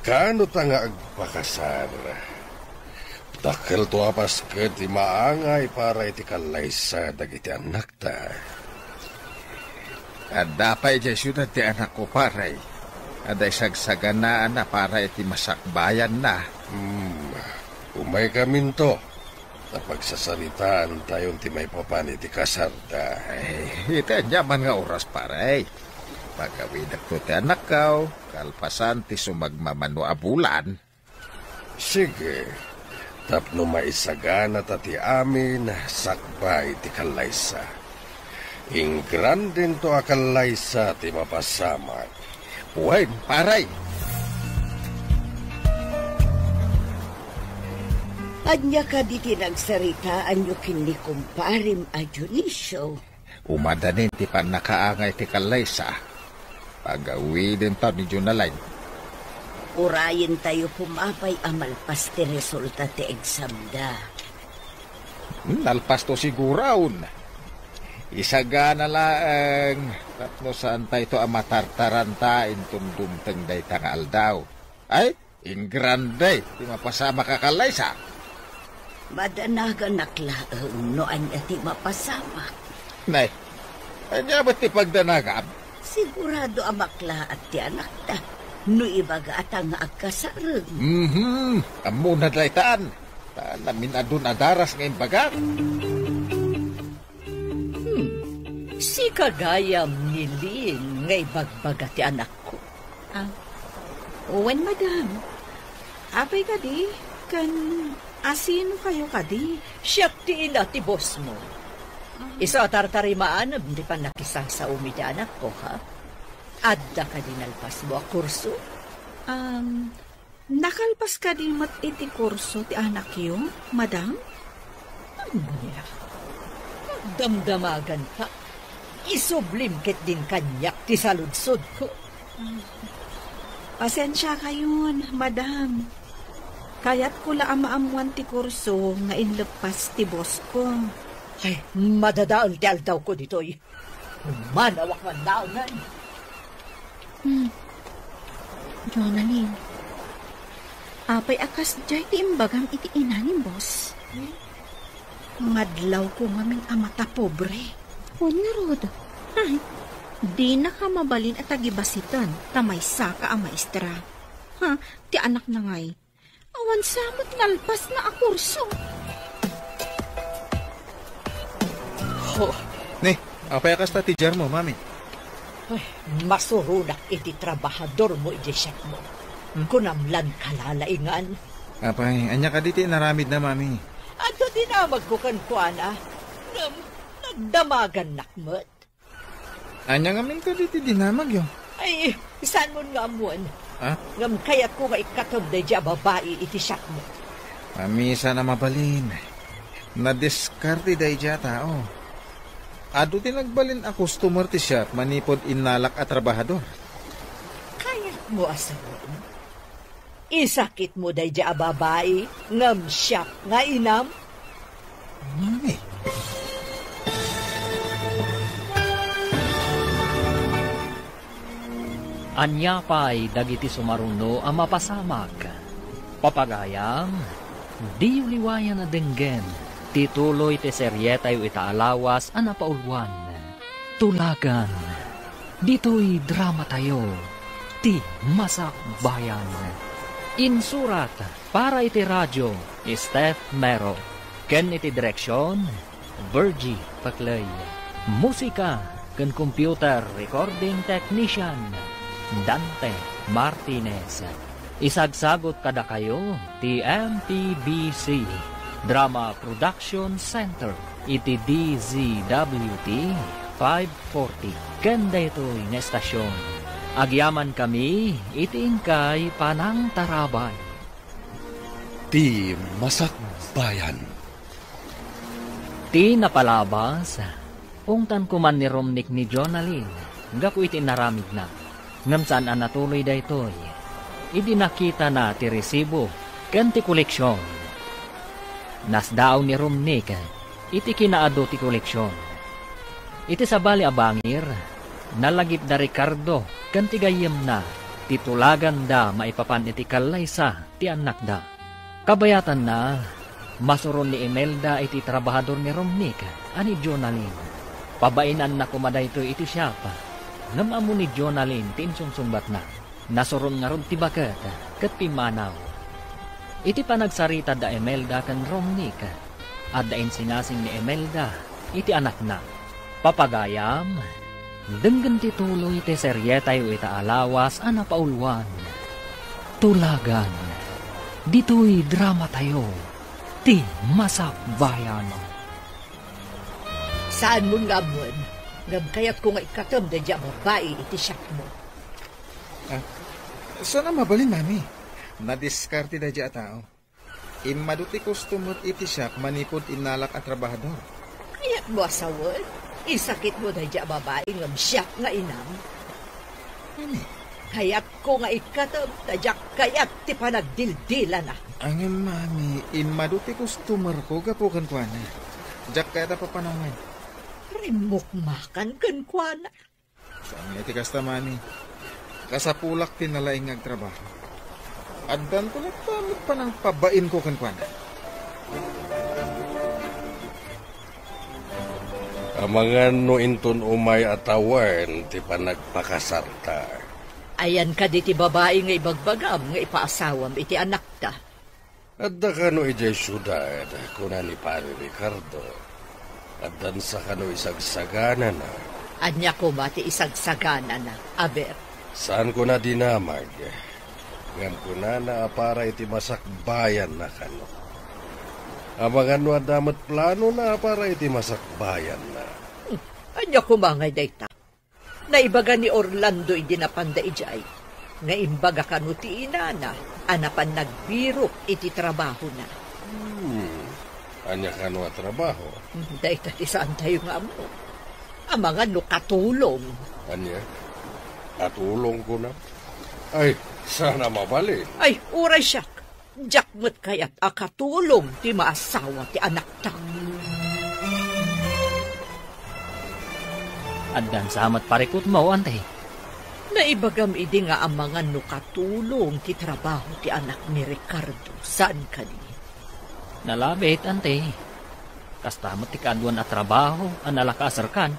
Kano ta nga agpakasar? Takal to apas ket ti maangay para iti kalaysa dagiti anak ta. At dapay di syudad ti anak ko paray. Aday sagsaganaan na para iti masakbayan na. Umay kamin to. Napagsasalitaan tayo ti may papan iti kasarda. Ay, iti anyaman nga oras paray. Pagawidak to ti anak kaw, kalpasan ti sumagmamano abulan. Sige, tapno maisagana ti amin, sakbay ti kalaysa. Ingran din to akalaysa ti mapasama. Uwain, paray! Anya ka di tinagsarita anyo kini kumparim a Dionisio. Umadanin ti panakaangay ti kalaysa. Pagawi din to ni Junalay. Urayin tayo pumapay amalpas ti resulta ti exam da. Nalpas to siguraon. Isagana laang tapno saan tayo to amatartaranta intundumteng day tangal daw. Ay, ingranday, di mapasama kakalaysa. Madanagan naklaang no anya ti mapasama. Nay, anya ba't ti pagdanagam? Sigurado amakla at ti anak ta. No ibaga at ang agkasarang. Amo na daytaan. Namin adun adaras ngayon baga. Si kagayam nilin ngay bagbaga ti anak ko. Uwen, madam. Apay ka di, kan asino kayo ka di? Siyak ti ina ti boss mo. Iso tartarimaan, hindi pa nakisang sa anak ko, ha? Adda ka dinalpas mo a kurso? Nakalpas ka din mat iti kurso ti anak yung, madam? Niya. Damdamagan ka. Isublim ket din kanyak ti saludsod ko. Pasensya kayon, madam. Kaya't ko la amaamuan ti kurso nga inlepas ti boss ko. Ay, madadaon ti aldaw ko ditoy. Manawak man daonan. Jonalyn, apay akas jay ti imbagam iti inanim, boss. Madlaw ko maming amata pobre. Huwag nga, Rod. Ay, di na ka mabalin at tagibasitan, tamay saka ang maestra. Ha, ti anak na ngay. Awan samot nalpas na a kurso. Ne, apay akas ta ti jar mo, mami. Ay, masurunak iti trabahador mo iti siyak mo. Kunamlan kalalaingan. Apay, anya ka diti naramid na, mami. Ato dinamag ko kan kuana. Nagdamagan nakmat. Anya nga min ka diti dinamag yung. Ay, isan mo nga amuan. Ha? Ngam kayat ko nga ikatob na dya babae iti siyak mo. Mami, sana mabalin. Nadiskarte day dya tao. Ado tinagbalin a customer ti shop manipod inalak at trabahador. Kayat mo asawan. Isakit mo day dya babae ngam siyak nga inam. Mami. Anya pa'y dagiti sumaruno ang mapasamag. Papagayam, di uliwayan na denggen, tituloy ti seryeta yu itaalawas ang napaulwan. Tulagan, dito'y drama tayo, ti masakbayan. Insurat, para iti radyo, Steph Mero. Ken iti direksyon, Virgie Paclay. Musika, ken computer recording technician, Dante Martinez. Isagsagot kada kayo ti MPBC Drama Production Center iti DZWT 540 kenda ito'y nga estasyon. Agyaman kami iti ingkay panang tarabay. Ti Masakbayan. Ti napalabas ungtan kuman ni Romnick ni Jonalyn gaku iti naramid na. Ngam saan ang natuloy da ito'y, idinakita na ti resibo, ken ti koleksyon. Nasdaaw ni Romnick, iti kinaado ti koleksyon. Iti sabali abangir, nalagip da Ricardo, ken ti gayem na, titulagan da maipapan iti kalaysa ti anak da. Kabayatan na, masuron ni Imelda iti trabahador ni Romnick, ani Jonalyn. Pabainan na kumada ito iti siyapa. Ngam amo ni Jonalyn tinsungsungbat na. Nasuron nga ron ti baket ket pimanaw. Iti panagsarita da Imelda ken Romnick. At dain sinasing ni Imelda iti anak na. Papagayam, denggen ti tuloy ti seryeta yu itaalawas a napaulwan. Tulagan, dito'y drama tayo, ti masakbayan. Saan mo nga amuan? Ngam kayat ko nga ikatom na dya babae iti siyak mo. Sana mabalin, mami. Nadiskarte na dya tao. Imaduti customer iti shop manipod inalak at trabahador. Kayat mo asawan? Isakit mo na dya babae ngam siyak nga inam. Mami. Kayat ko nga ikatom na dya kayat ti panagdildila na. Ang mami, imaduti customer ko gapukan ko na. Dyak kaya pa panangan. Rimukmakan kan kuana. Saan nga iti kasta, mami? Kasapulak tinalaing agtrabaho. Addan ko nagpamit pa ng pabain ko kan kuana. Amangan no inton umay atawan ti panagpakasarta. Ayan ka di ti babae nga ibagbagam nga ipaasawam iti anak ta. Adda ka no ijay syudad kuna ni Pare Ricardo. Addan sa ka no isagsagana na. Anya ko mati isagsagana na, aber. Saan ko na dinamag? Ngam ko na para iti masakbayan na kano. Abangan no damat plano na para iti masakbayan na. Anya kumangay dayta. Naibaga ni Orlando iti napanda ijay. Nga imbaga kanuti inana, anapan nagbiro iti trabaho na. Anya ka no trabaho? Dayta ti saan tayo nga mo. Ang mga no katulong. Anya? Katulong ko na? Ay, sana mabalin. Ay, uray siya. Jakmat kaya't akatulong ti maasawa ti anak ta. Addan samat parikot mo, antay. Naibagam idi nga ang mga nukatulong ti trabaho ti anak ni Ricardo. Saan ka di? Nalabit, antay. Kastamat ti kaadwan at trabaho, ang nalakasar kan.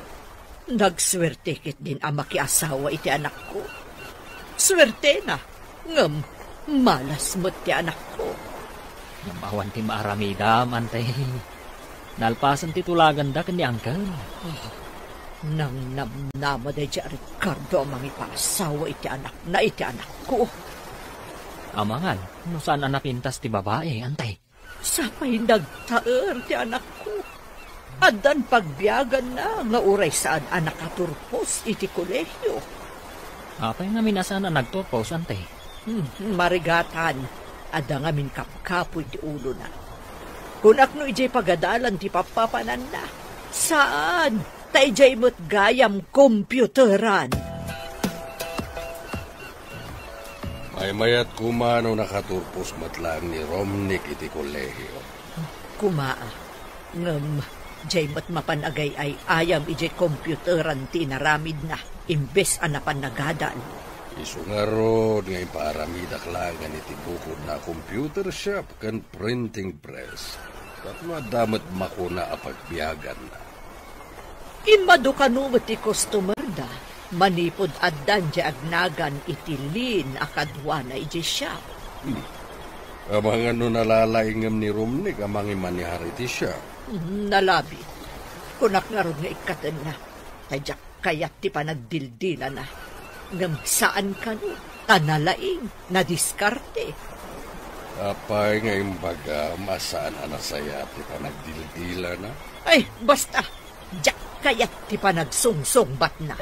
Nagswerte kit din ang makiasawa iti anak ko. Swerte na. Ngam, malas mo't ti anak ko. Namawan ti maaramidam, antay. Nalpasan ti tulagan da kani angkel. Nang namnama da dya Ricardo ang mga ipasawa iti anak ko. Amangan, no saan ang napintas ti babae, antay? Sapay nagtaer ti anak ko. Adan pagbiyagan na nga uray saan anak katurpos iti kolehyo. Apay nga minasan na nagturpos, antay? Marigatan, ada nga min kapkapo iti ulo na. Kunak no ijay pagadalan ti papapanan na. Saan? Taijay mo't gayam kompyuteran. May mayat kumano nakaturpos matlang ni Romnick iti kolehyo. Kumaa. Ngam, jay mo't mapanagay ay ayam ijay kompyuteran ti naramid na. Imbes anapan nagadal. Isungarod nga ipaaramidak langan iti bukod na computer shop kan printing press. At madamat makuna apagbiyagan na. Imado kanumot ti customer da, manipod addan di agnagan itilin akadwa na iji shop. Amang ano nalalaingam ni Romnick amang imanihar iti shop. Nalabi, kunak nga ron nga ikatan na, tadyak kayat ti panagdildila na. Ngam saan ka no, tanalaing, nadiskarte. Apay nga imbaga, masaan anasaya ti panagdildila na? Ay, basta, jak kayat ti panagsungsungbat na.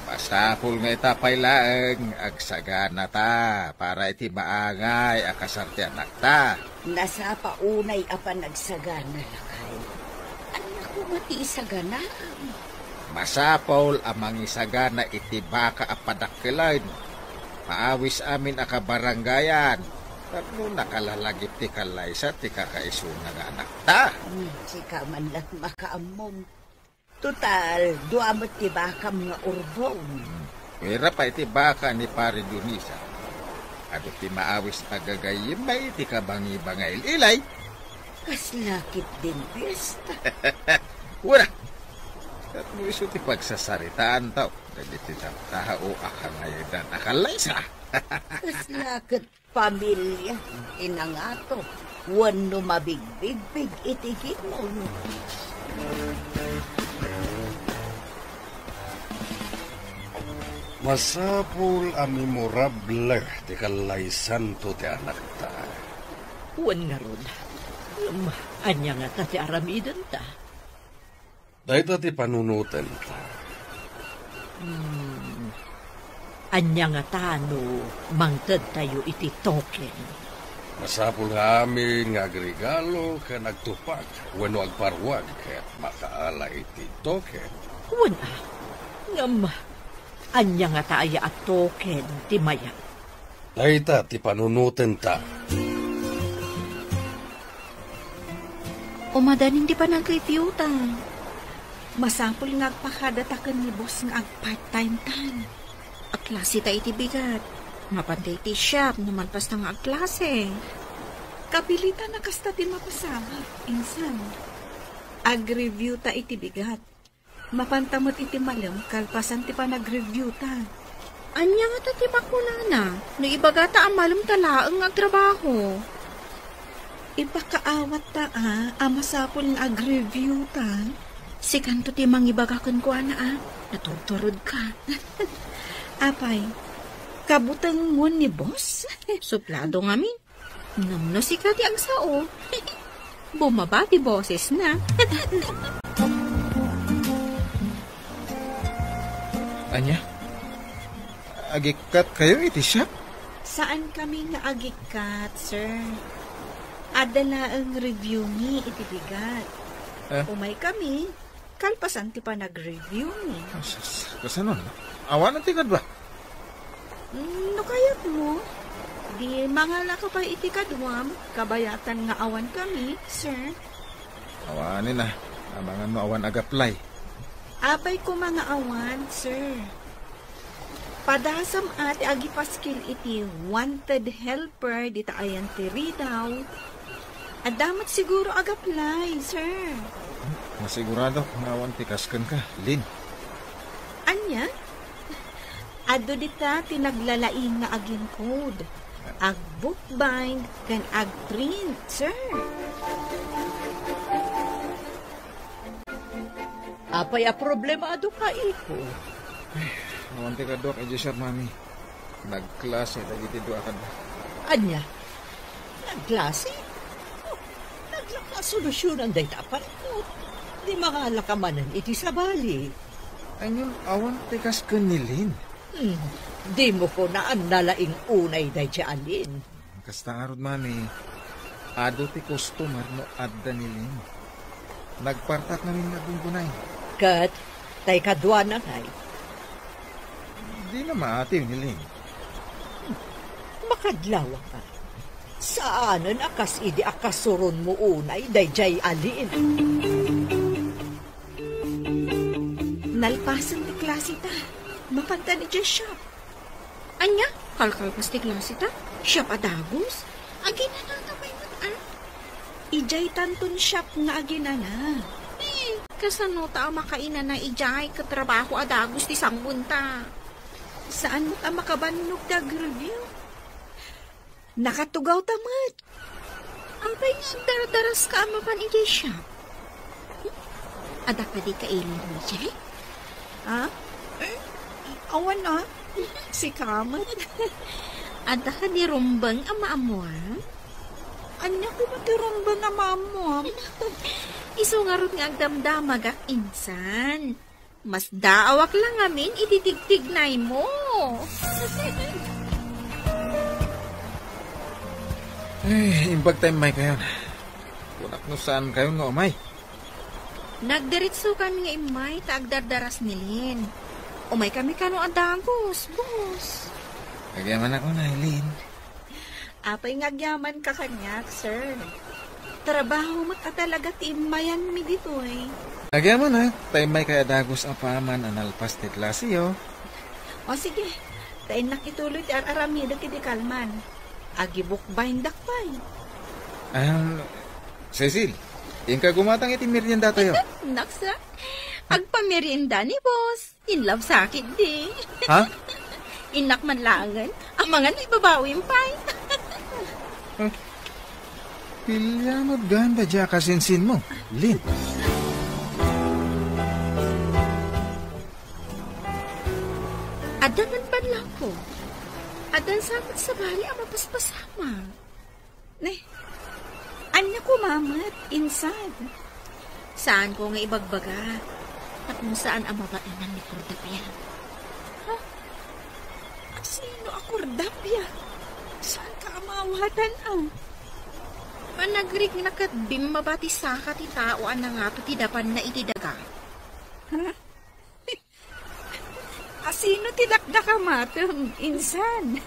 Masapul nga itapay laeng, agsagana ta, para iti maangay, akasarte anak ta. Nasa paunay apan nagsagana lakay. Anak ko mati isagana. Masapol amang isagana iti baka apadakilain. Maawis amin akabaranggayan. Tapno nakalalagip ti kalaysa ti kakaisuna nga anak ta. Sika man lang makaamom. Total, duamot ti baka mga urbong. Pera pa iti baka ni Pare Dionisa. Ado ti maawis agagayim may ti kabangi-bangay ilay. Kaslakit din piyesta. Wala. At mo iso ti pagsasaritaan tao. Dali ti tao akangayadan akalaysa. Kaslakit pamilya. Inangato. Wano mabigbig-big itigit mo. Masapul a memorable ti kalaysan to ti anak ta. Uwan nga ron. Anya nga ta ti aramidan ta. Dahito ti panunutan ta. Anya nga ta no mangtad tayo iti token. Masapul nga amin nga agregalo ka nagtupag. Wano agparwag kaya't makaala iti token. Uwan ngam, anya nga taaya at token ti maya. Dahita ti panunutan ta. Umadanin di pa nag-review ta. Masapul nga agpakadatakan ni boss nga ag-part-time tan. Aklase ta iti bigat. Mapantay ti shop naman pasta nga aklase. Kapilitan na kasta ti mapasama. Insan, ag-review ta iti bigat. Mapantamot iti malam, kalpasan ti pa nag-review ta. Anya nga ta ti makunana, no ibagata ang malam talaang agtrabaho. Ipakaawat ta amasapol nga ag-review ta. Si kanto ti mangibagakan ko ana naturturod ka. Apay, Kabutang mo ni boss? Suplado ngamin. Namno si Kati ang sao. Bumabati boses na. Anya? Agikat kayo iti shop? Saan kami nga agikat, sir? Adala ang review ni iti bigat. Umay kami, kalpasan ti pa nag-review ni. Kasanon? Awan ang tingad ba? No kayat mo? Di mangala ka pa iti kadwam, kabayatan nga awan kami, sir. Awanin na. Amangan mo awan agaplay. Apay ko mga awan, sir. Padasam ati agipaskil iti wanted helper dita ayan ti Ridaw. Adamat siguro agaplay, sir. Masigurado nga awan tikaskan ka, Lin. Anya? Ado dita tinaglalaing nga agin code. Ag bookbind kan ag print, sir. Apay a problema ado ka, iko. Awan tika dok, sir, mami. Nagklase, dagiti doa ka ba? Anya? Nagklase? Oh, nagsolusyonan day taparikot. Di makalakamanan iti sabali. Anyong awan tikaskan ni Lin. Di mo ko na ang nalaing unay day ti alin. Kasta arod, mami. Ado ti customer no adda ni Lin. Nagpartak namin nga gungunay. Kat, tay kadwa na ngay. Di na maatiw ni Lin. Makadlawa ka. Saanan akas idi akasuron mo unay day jay alin. Nalpasan ti klase ta. Mapanta ni dyan shop. Anya, kalkalpas ti klase ta? Shop adagos? Agina na may matan. Ijay tanton shop nga agina na. Kasano ta makaina na ijay katrabaho adagos ti sangbunta. Saan mo ta makabannog dag-review? Nakatugaw tamat. Apay nga daradaras ka amapan ijay shop. Ada ka di ka ilin mo ijay? Ha? Awan na. Si Kamat. Ada ka di rumbang ama-amuam? Anya ko matirumbang ama-amuam? Isungarot nga agdamdamag ak insan. Mas daawak lang amin ititigtignay mo. Imbag time may kayon. Kunak no saan kayon nga umay. Nagdiritso kami nga imay taagdardaras nilin. Umay kami kano adagos, boss. Nagyaman ako na, Lin. Apay ngagyaman ka kanyak, sir. Trabaho mo't talaga timayan mi dito eh. Nagyaman ha, tayo may kaya dagos apaman analpas ti klasiyo. O sige, tayo nakituloy ti aramida ti kalman. Agibok bahindak pa'y. Cecil, yung ka gumatang iti merienda tayo. Naksa, agpamerienda ni boss. In love sa akin di. Ha? Inak man langan, ang mga naibabawin pa'y. Pilyanod ganda dya kasinsin mo, Lin. Adan man lang ko. Adan sapat sa bali ang mapaspasama. Anya ko mamat, insad. Saan ko nga ibagbaga? At kung saan ang mabainan ni Cordapia? Ha? Sino ang Cordapia? Saan ka amawatan ang? Managrig na katbim mabati sa ti tao ang nga patidapan na itidaga. Ha? Sino tidakda ka matang, insan?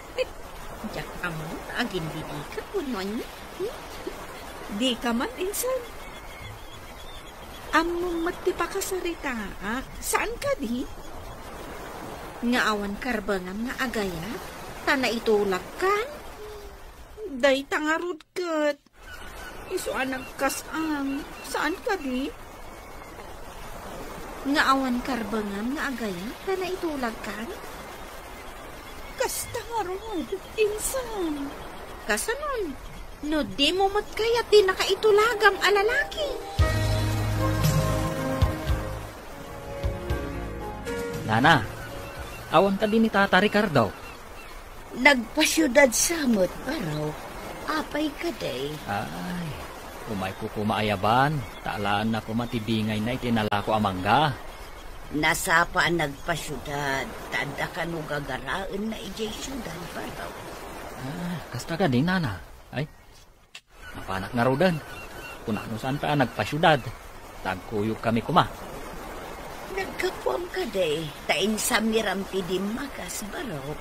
Diyak amo, agin di ka punon. Di ka man, insan. Among matipakasarita, saan ka di? Nga awan karbangam nga agaya, tana itulak kan? Day tangarod kat. Iso anang kasang, saan ka di? Nga awan karbangam nga agaya, tana itulak kan? Kas tangarod, insan. Kasanon, no di mo mat kaya ti nakaitulagam alalaki. Nana, awan ka din ni Tata Ricardo. Nagpasyudad samot baraw. Apay ka day. Ay, umay ko kumaayaban. Taalaan na ko matibingay na itinala ko amangga. Nasapa ang nagpasyudad. Tanda ka no gagaraan na ijay syudad baraw. Kasta ka din, nana. Ay, mapanak nga rodan. Kung ano saan pa nagpasyudad. Tagkuyog kami kuma. Nagkapuam ka day. Tain sa mirampi di magas baraw.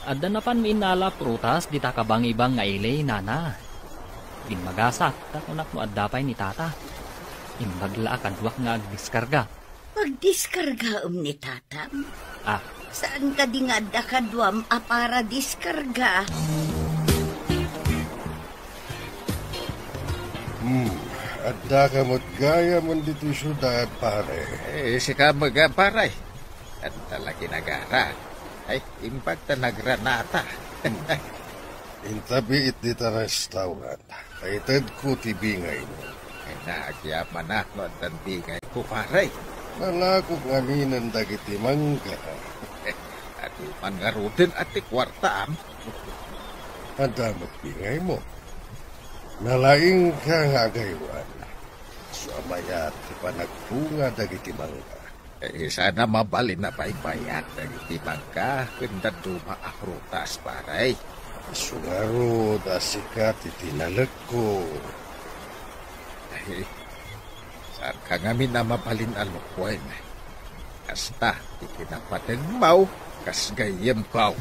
Ada na pan minala prutas di takabang-ibang nga ilay, nana. Binmagasak, takunak mo adapay ni tata. Imbagla kadwak nga agdiskarga. Magdiskarga ni tatam? Saan ka di nga da kadwam para diskarga? Adda ka mo't gaya mo dito syudad, pare. Si kamaga, paray. At talagi nagara. Ay, impacta nagranata. Intabi it dita restaurant. Kaitad ko tibingay mo. Ay, naagyaman ako at tanbingay ko, paray. Nalakog ngaminan dagiti mangga. At iman nga rutin at ikwartaam. Adamat bingay mo. Nalaing ka nga gaywan. Suamayat ipanagpunga dagiti mangga. Sana mabalin na paibayat dagiti mangga. Kunda duma akrutas, paray. Sungaro da sikat itinalag ko. Ay, saan ka ngamin na mabalin alukwen? Kasta, ikinapateng mau, kas gayem kau.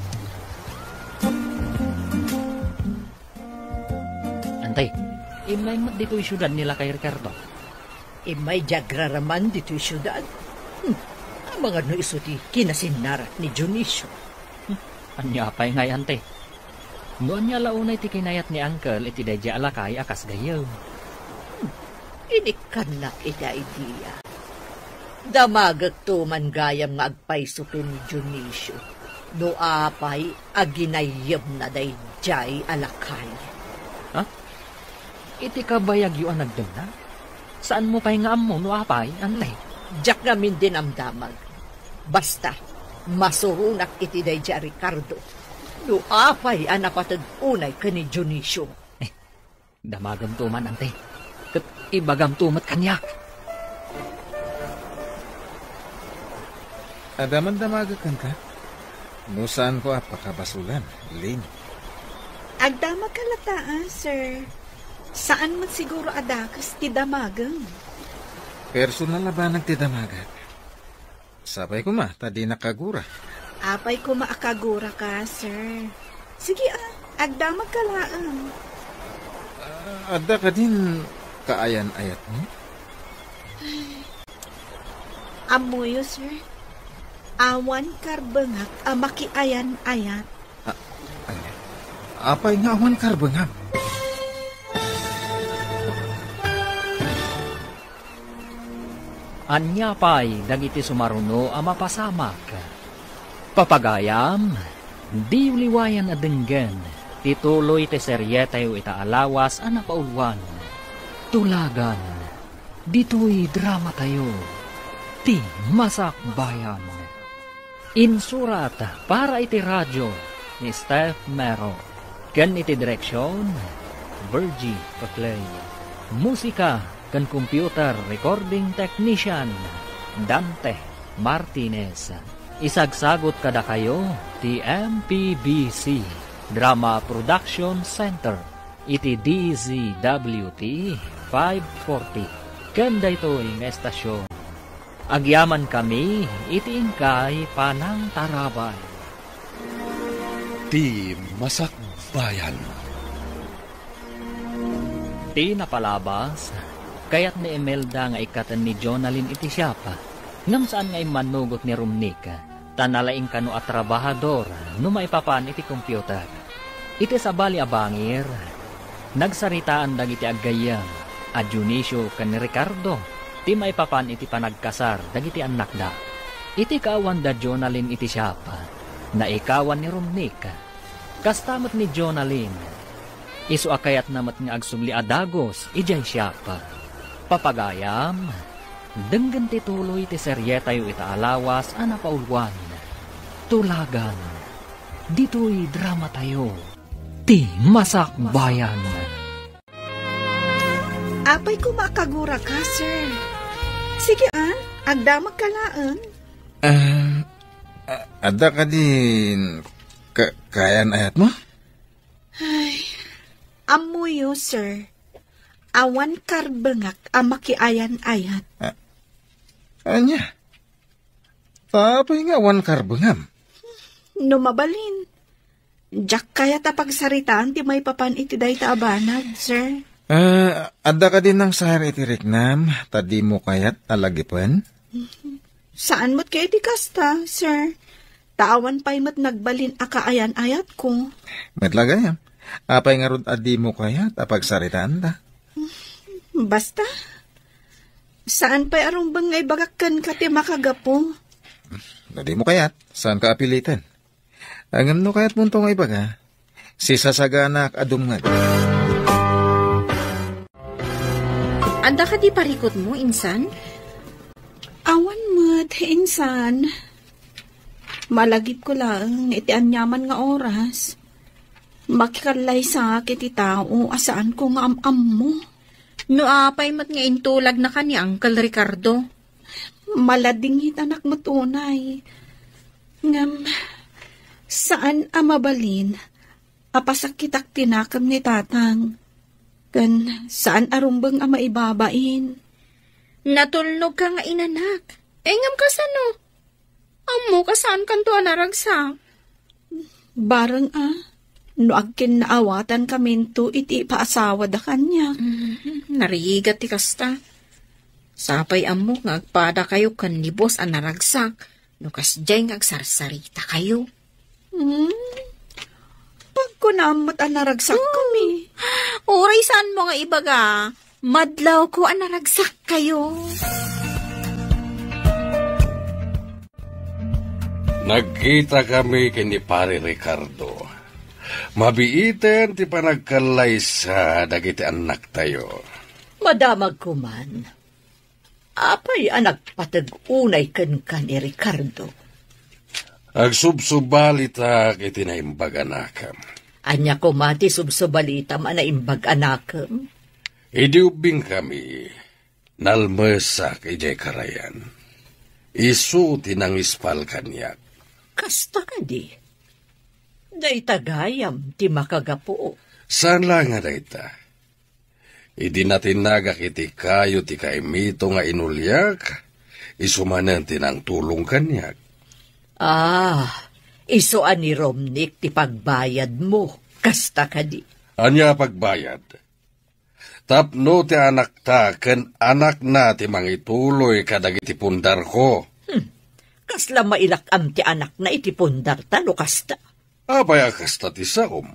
Antay, imay mat dito isyudad nila kay Ricardo. Imay jagraraman dito isyudad. Ang mga no isuti kinasinarat ni Dionisio. Anya pa'y ngay, ante. Noon niya launay ti kinayat ni Uncle iti dadya alakay akas gayaw. Inikan na ita idea. Damagag to man gayam nga agpaysukin ni Dionisio. No apay aginayam na dayjay alakay. Ha? Iti kabayag yung nagdam na? Saan mo pa'y nga mo no apay, ante? Diyak namin din ang damag. Basta, masurunak iti dayjay Ricardo. No apay anapatad unay ka ni Dionisio. Damagam tuman, ante. Kat ibagam tumat kanyak. Adaman damagakan ka? No saan ko apakabasulan, Lane? Agdamag kalataan, sir. Saan man siguro adakas ti damagang? Personal na ba nagtidamagat? Sabay ko ma, tadi nakagura. Apay ko maakagura ka, sir. Sige agdamag kalaan. Ada ka din kaayan-ayat mo? Amuyo, sir. Awan karbangak makiayan-ayat. Apay nga awan karbangam. Anya pa'y dagiti sumaruno mapasamak. Papagayam, di uliwayan adenggan, tituloy te seryetayo itaalawas paulwan. Tulagan, dito'y drama tayo, ti masak bayan. Insurat para iti radyo ni Steph Mero. Ken iti direksyon, Virgie Paclay. Musika ken computer recording technician, Dante Martinez. Isagsagot kada kayo ti MPBC Drama Production Center iti DZWT 540 kanda ito'y nga estasyon. Agyaman kami iti ingkay panang tarabay. Ti Masakbayan. Ti napalabas kayat ni Imelda nga ikatan ni Jonalyn iti siyapa. Ngam saan nga imanugot ni Rumnika, tanalaing kano at trabahador, no maipapan iti computer. Iti sabali abangir, nagsaritaan dagiti aggayam, a Dionisio ken ni Ricardo, ti maipapan iti panagkasar, dagiti anak da. Iti kaawan da Jonalyn iti siyapa, na ikawan ni Rumnika. Kastamot ni Jonalyn, isu akayat namat nga agsubli adagos, ijay siyapa. Papagayam, denggan tituloy ti seryetayo itaalawas paulwan. Tulagan, dito'y drama tayo. Ti Masakbayan. Apay ko makagura ka, sir. Sige agdamag ka laang. Ada ka din kayan ayat mo? Ay, amuyo, sir. Awan karbengak amakiayan ayat. Anya? Tapay nga awan karbengam? Numabalin. Jak kaya tapagsaritaan ti may papan iti day taabanag, sir. Ada ka din ng sahar iti riknam, tadi mo kayat alagipan? Saan mo't kayo ti kasta, sir? Taawan pa'y mo't nagbalin akaayan ayat ko. Matlagayam, apay nga rod adi mo kayat apagsaritaan ta? Basta, saan pa'y arong bangay bagakkan ka ti makagapo? Tadi mo kayat, saan ka apilitan? Angam no kayat mong tong ibaga, si sasaganak adumngad. Anda ka di parikot mo, insan? Awan mo't, insan. Malagip ko lang, iti anyaman nga oras. Makikalay sa iti tao, asaan ko nga am mo. No apay mat nga intulag na ka ni Uncle Ricardo. Maladingit anak mo tunay. Ngam, saan amabalin, apasakitak tinakam ni tatang. Kan, saan arumbang ama ibabain? Natulnog ka nga inanak. Engam ka sano? Amo ka saan kanto anaragsak? Barang no agkin naawatan kaminto iti paasawa da kanya. Narigat ti kasta. Sapay amo nga agpada kayo kan ni boss anaragsak. No kasjay nga agsarsarita kayo. Pagkunamot anaragsak kami. Oray saan mo nga ibaga? Madlaw ko anaragsak kayo. Nagkita kami kini Pare Ricardo. Mabiiten ti panagkalay sa dagiti anak tayo. Madamag ko man. Apay anak patag-unay kan ni Ricardo. Agsubsubalita kiti naimbag anakam. Anya ko mati subsubalita man na imbag anakam. Idiubing kami, nalmesa kay Jay Karayan. Isu tinangispal kanyak. Kasta ka di. Day tagayam ti makagapo. Saan lang nga dayta? Idi natin nagakiti kayo ti kaimito nga inulyak, isumanan tinang tulong kanyak. Isuan ni Romnick ti pagbayad mo. Kasta ka di. Anya pagbayad? Tapno ti anak ta, ken anak na ti mangituloy kadag iti pundar ko. Kasla mailakam ti anak na iti pundar ta, no kasta. Apay kasta ti saom.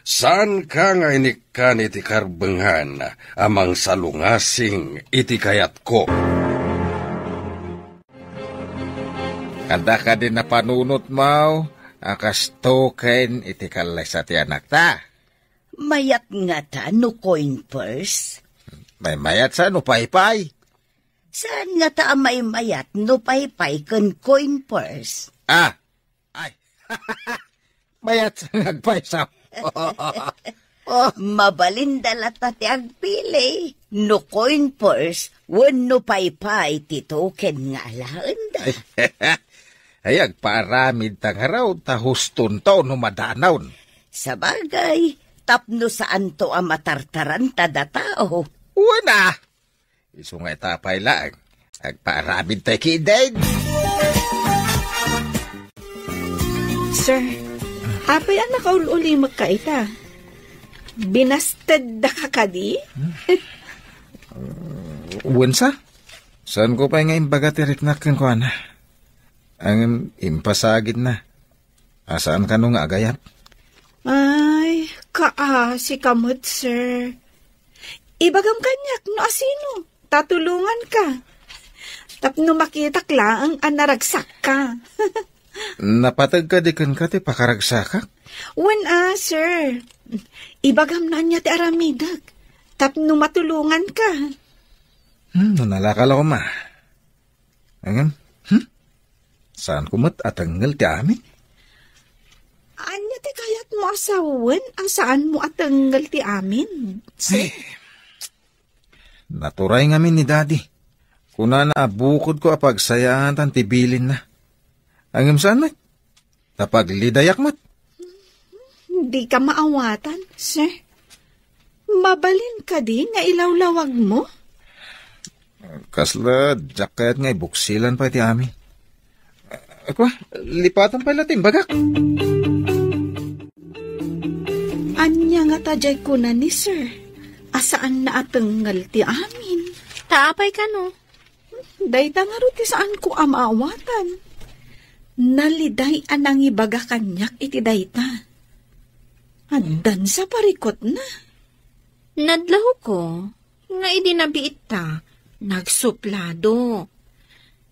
Saan ka nga inikkan iti karbenghan amang salungasing iti kayat ko? Kanda ka din na panunot mo, akas token iti kalay sa ti anak ta. Mayat nga ta, no coin purse? May mayat sa no paypay. Saan nga ta may mayat, no paypay kan coin purse? Ay, mayat sa nagpay sa. Mabalindala ta ti agpili. No coin purse, no paypay, ti token nga alaan da. Ay, agparamid tang haraw, ta huston to no madanaw. Sa bagay, tapno saan to matartaran ta da tao. Una! Iso nga itapay lang. Agparamid tayo kidain. Sir, apay ang nakaululi magkaita. Binasted da ka kadi? Wansa? Saan ko pa nga imbaga tiriknak kan ko, ana? Ang impasagid na. Asaan ka nung agayap? Ay, si kamot, sir. Ibagam kanyak, no asino? Tatulungan ka. Tapno makitak lang ang naragsak ka. Napatag ka di kan ka ti pakaragsaka? Sir. Ibagam na niya ti aramidag. Tapno matulungan ka. Nanalakal ako ma. Angam, saan kumat atanggal ti amin? Anya ti kayat mo asawan? Asaan mo atanggal ti amin? Naturay ngamin ni Daddy. Kuna na bukod ko apagsayaan tan tibilin na. Angim saan mat? Tapag lidayak mat. Di ka maawatan, sir. Mabalin ka di nga ilawlawag mo? Kasla, jacket nga ibuksilan pa iti amin. Ako, lipatan pa lating bagak. Anya nga tajay ko na ni sir. Asaan na atanggal ti amin? Taapay ka no? Dayta nga ro ti saan ko amaawatan. Naliday anang ibaga kanyak iti dayta. Addan sa parikot na. Nadlaw ko, nga idinabiit ta, nagsuplado.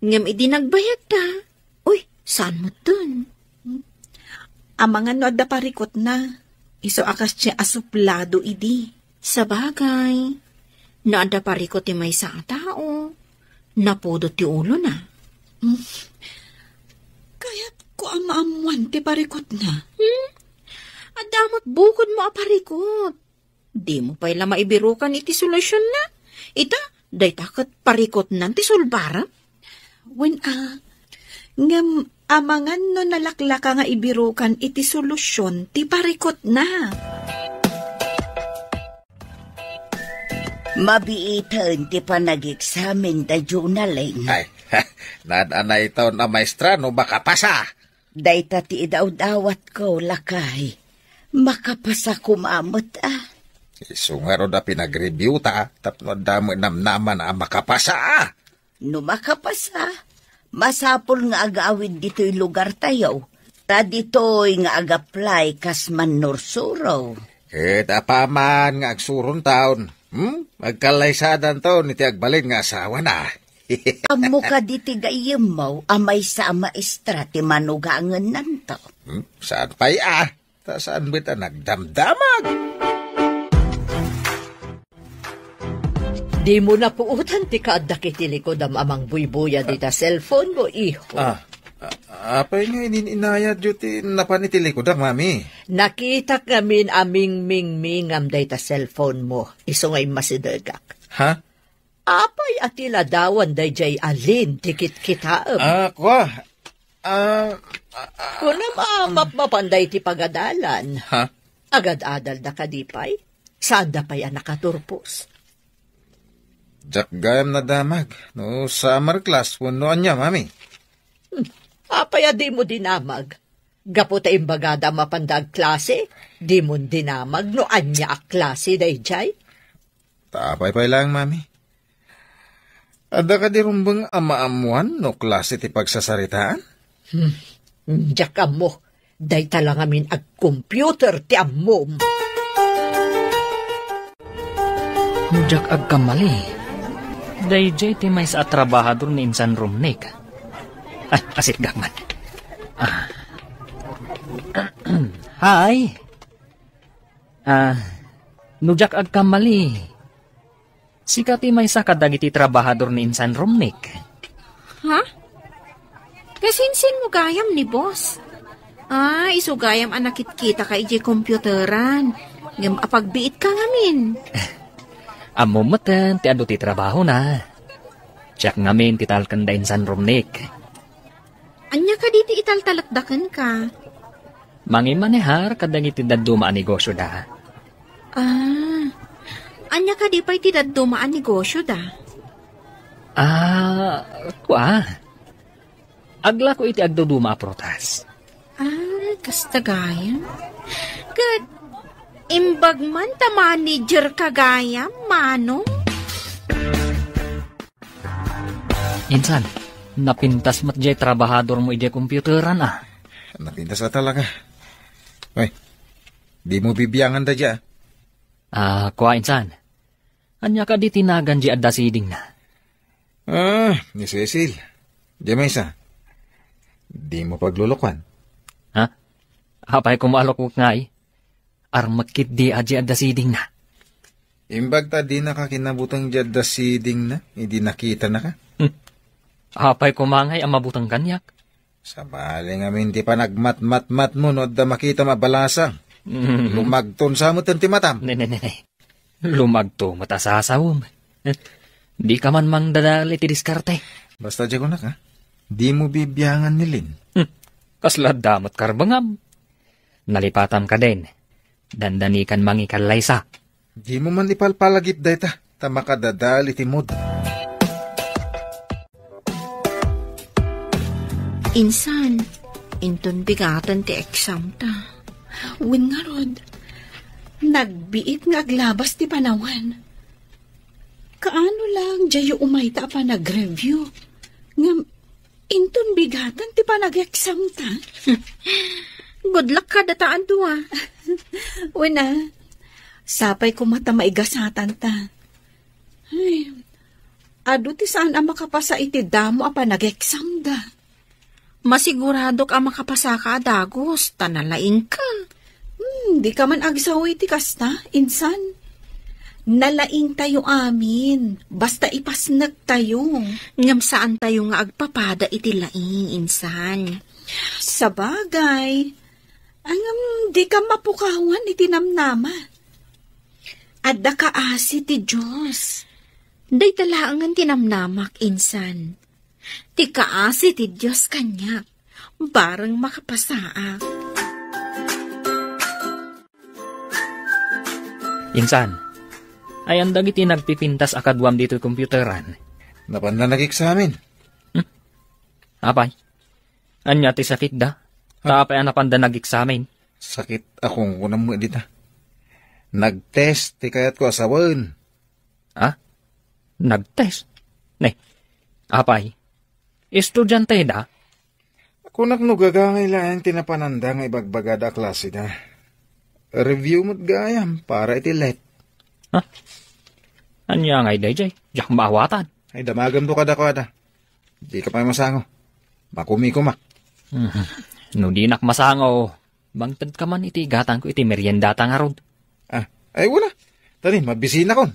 Ngam idinagbayag ta, uy, saan mo dun? Amangan no adda parikot na. Iso akas siya asuplado idi. Sa bagay, naada parikot ti may sa tao, napudo ti ulo na. Kaya't ko amaamuan ti parikot na. Adamot bukod mo aparikot. Di mo pa'y maibirukan iti solusyon na. Ita, day takat parikot nan ti sulbara. Ngam amangan no nalaklaka nga ibirukan iti solusyon ti parikot na. Mabiitan ti panag-examen da journaling. Ay, nadanay ito na maestra no makapasa. Dayta ti idaw-dawat ko, lakay. Makapasa kumamot Isungaro da pinag-review ta, tapno damo namnaman na makapasa No makapasa, masapol nga agawid dito'y lugar tayo. Ta dito'y nga agaplay kas manursuraw. Kita pa man nga agsuron taon. Magkalaysadan to ni ti agbalin nga asawa na. Amo ka diti gayemaw, amay sa maestra ti manugangan nanto. Saan pa'y Ta saan bita nagdamdamag? Di mo na puutan ti kaadda kitilikod amang buybuya di ta cellphone mo, iho. Apay nga ininayad yu ti napanitilikod ang mami. Nakita kamin aming mingmingam day ta cellphone mo. Iso ngay masidagak. Ha? Apay atila dawan day jay alin tikit kitaam. Kwa. Kuna mapanday ti pagadalan. Ha? Agad-adal na kadipay. Saan da pa'y nakaturpos? Jak gayam na damag. No, summer class, punuan niya, mami. Apaya di mo dinamag. Gapo ta imbagada mapandag klase, di mo dinamag no anya a klase day jay. Tapay lang, mami. Ada ka di rumbang amaamuan no klase ti pagsasaritaan? Diyak mo, day talang amin ag computer ti amom. Diyak ag kamali. Day jay ti may sa trabahador ni Insan Romnek. Ay, asit gagman. Hi. Nujak ag kamali. Sikati may sa kadagiti trabahador ni Insan Romnek. Ha? Kasinsin mo gayam ni boss. Iso gayam anakit kita ka iji computeran. Ngam apagbiit ka ngamin. Amo matan, ti ado ti trabaho na. Tiyak ngamin ti talkan da Insan Romnek. Anya ka diti italtalakdakan ka? Mangimanehar kadang iti daduma negosyo da. Anya ka di pa iti daduma negosyo da? Kwa. Agla ko iti agduduma protas. Kastagayam? Kat, imbag man ta manager kagayam, manong? Insan, napintas mat jay trabahador mo iti computeran Napintas na talaga. Ay, di mo bibiyangan da dya. Kwa Insan. Anya ka di tinagan di adda siding na. Ni Cecil. Di may isa. Di mo paglulukwan. Ha? Apay kumalok ngay. Armakit di adda siding na. Imbag ta di nakakinabutang di adda siding na. Hindi nakita na ka. Apay kumangay ang mabutang kanyak. Sa bali nga minti pa nagmat-mat-mat mo no da makita mabalasang. Lumagton sa mo ti matam. Ne. Lumagto matasasawom. Di ka man mang dadali ti diskarte. Basta dyan ko na ka. Di mo bibiyangan ni Lin. Kasla damot karbangam. Nalipatam ka din. Dandanikan mangi kalaysa. Di mo man ipalpalagip dayta. Tama ka dadali ti mod. Insan, inton bigatan ti exam ta. Win nga rod, nagbiit nga aglabas ti panawan. Kaano lang jayo umayta pa nag-review. Nga, inton bigatan ti pa nag-exam ta. Good luck ka dataan to ah. Wina, sapay ko mata maigasatan ta. Ay, adu ti saan ang makapasa iti damo apa nag-exam da. Masigurado ka makapasa ka, Dagos. Tanalain ka. Di ka man agsawi ti kasta, insan. Nalaing tayo amin. Basta ipasnag tayo. Ngam saan tayo nga agpapada iti laing, insan. Sabagay. Angam di ka mapukawan iti namnama. Adda ka asi ti Diyos. Day talaangan tinamnamak, insan. Ti kaasi ti Diyos kanya, barang makapasaa. Insan, ay ang dagiti nagpipintas akadwam dito komputeran. Napanda nag-examin. Apay, anya ti sakit da? Tapay ang napanda nag-examin. Sakit akong unang mo dita. Nag-test ti kayat ko asawan. Ha? Nag-test? Ne, apay, estudyante da? Kung naknugagangay lang tinapananda nga ibagbagada klase da. Review mo't gayam para iti let. Ha? Anya ngay day, jak maawatan. Ay damagam do kada kada. Di ka pa masango. Makumi ko mak. No di nak masango. Bangtad ka man iti gatang ko iti meriendata nga rod. Ah, ay wala. Tani, mabisina kon.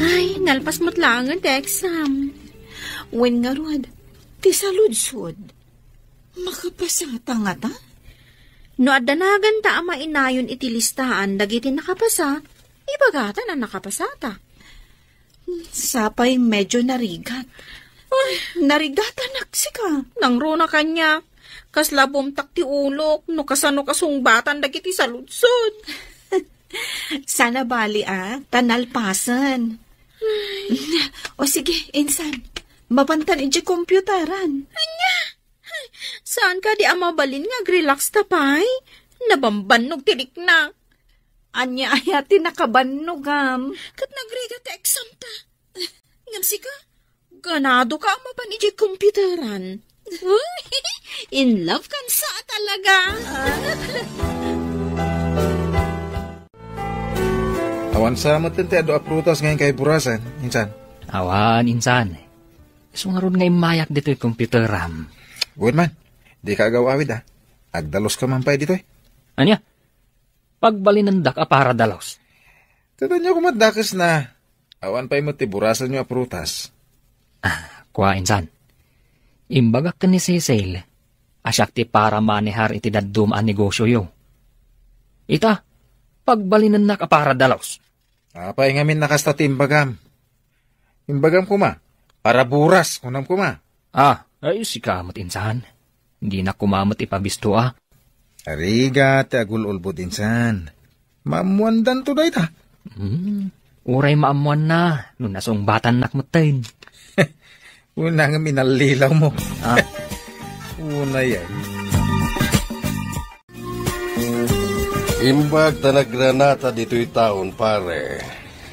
Ay, nalpas mo't lang ang exam. When nga rod, ti saludsod. Makapasata nga ta? No adanagan ta ama inayon iti listaan dagiti nakapasa, ibagatan ang nakapasata. Sapay medyo narigat. Ay, narigatan nagsika. Nang rona kanya, kasla bumtak ti ulok, no kasano kasungbatan dagiti saludsod. Sana bali tanalpasan. O sige, insan, mapantan iti komputaran. Anya? Saan ka di amabalin nga relax tapay? Nabambanog tirik na. Anya ayati nakabanogam. Kat nagriga ti exam ta. Ngamsi ka? Ganado ka amaban iti komputaran. In love kan sa talaga. Awan sa matin ti ado aprutas ngayon kay burasan, insan. Awan, insan. Sungaron ngay mayak dito yung komputeram. Good man, di ka agawawid Agdalos ka man pa dito Anya? Pagbalinandak para dalos. Tata niyo kumadakas na awan pa mo tiburasan niyo aprutas. Kwa insan. Imbagak ka ni Cecil. Asyak ti para manihar iti daddum ang negosyo yo. Ita, pagbalinandak para dalos. Apay ngamin nakasta timbagam. Imbagam kuma, para buras kunam kuma. Ay, si kamot insan. Hindi na kumamot ipabisto Ariga, ti agul-ulbod insan. Maamuandan to day ta. Uray maamuan na, nung nasong batan nakmutin. Una nga minalilaw mo. Una yan. Imbag ta nagranata dito'y taon, pare.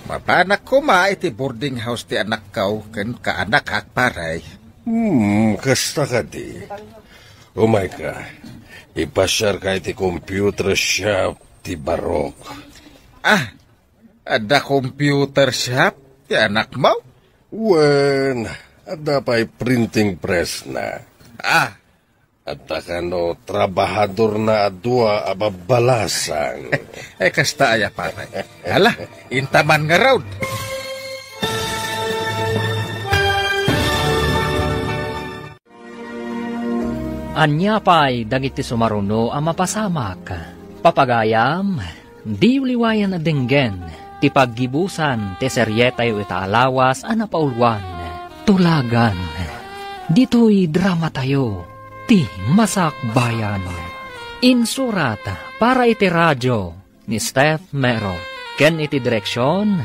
Mapanak kuma iti boarding house ti anak kau, ken kaanak hak paray. Kasta ka di. Umay ka. Ipasyar ka iti computer shop ti Barok. Ada computer shop ti anak mo? Wen, ada pa'y printing press na. At takano, trabahador na adwa ababalasang. Kasta aya paray. Hala, intaman nga raud. Anya pa'y dagiti sumaruno ang mapasamak. Papagayam, di uliwayan na denggen, ti paggibusan, ti seryetayo itaalawas, anapaulwan, tulagan. Dito'y drama tayo, ti masakbayan. Insurat para iti radyo ni Steph Mero. Ken iti direksyon,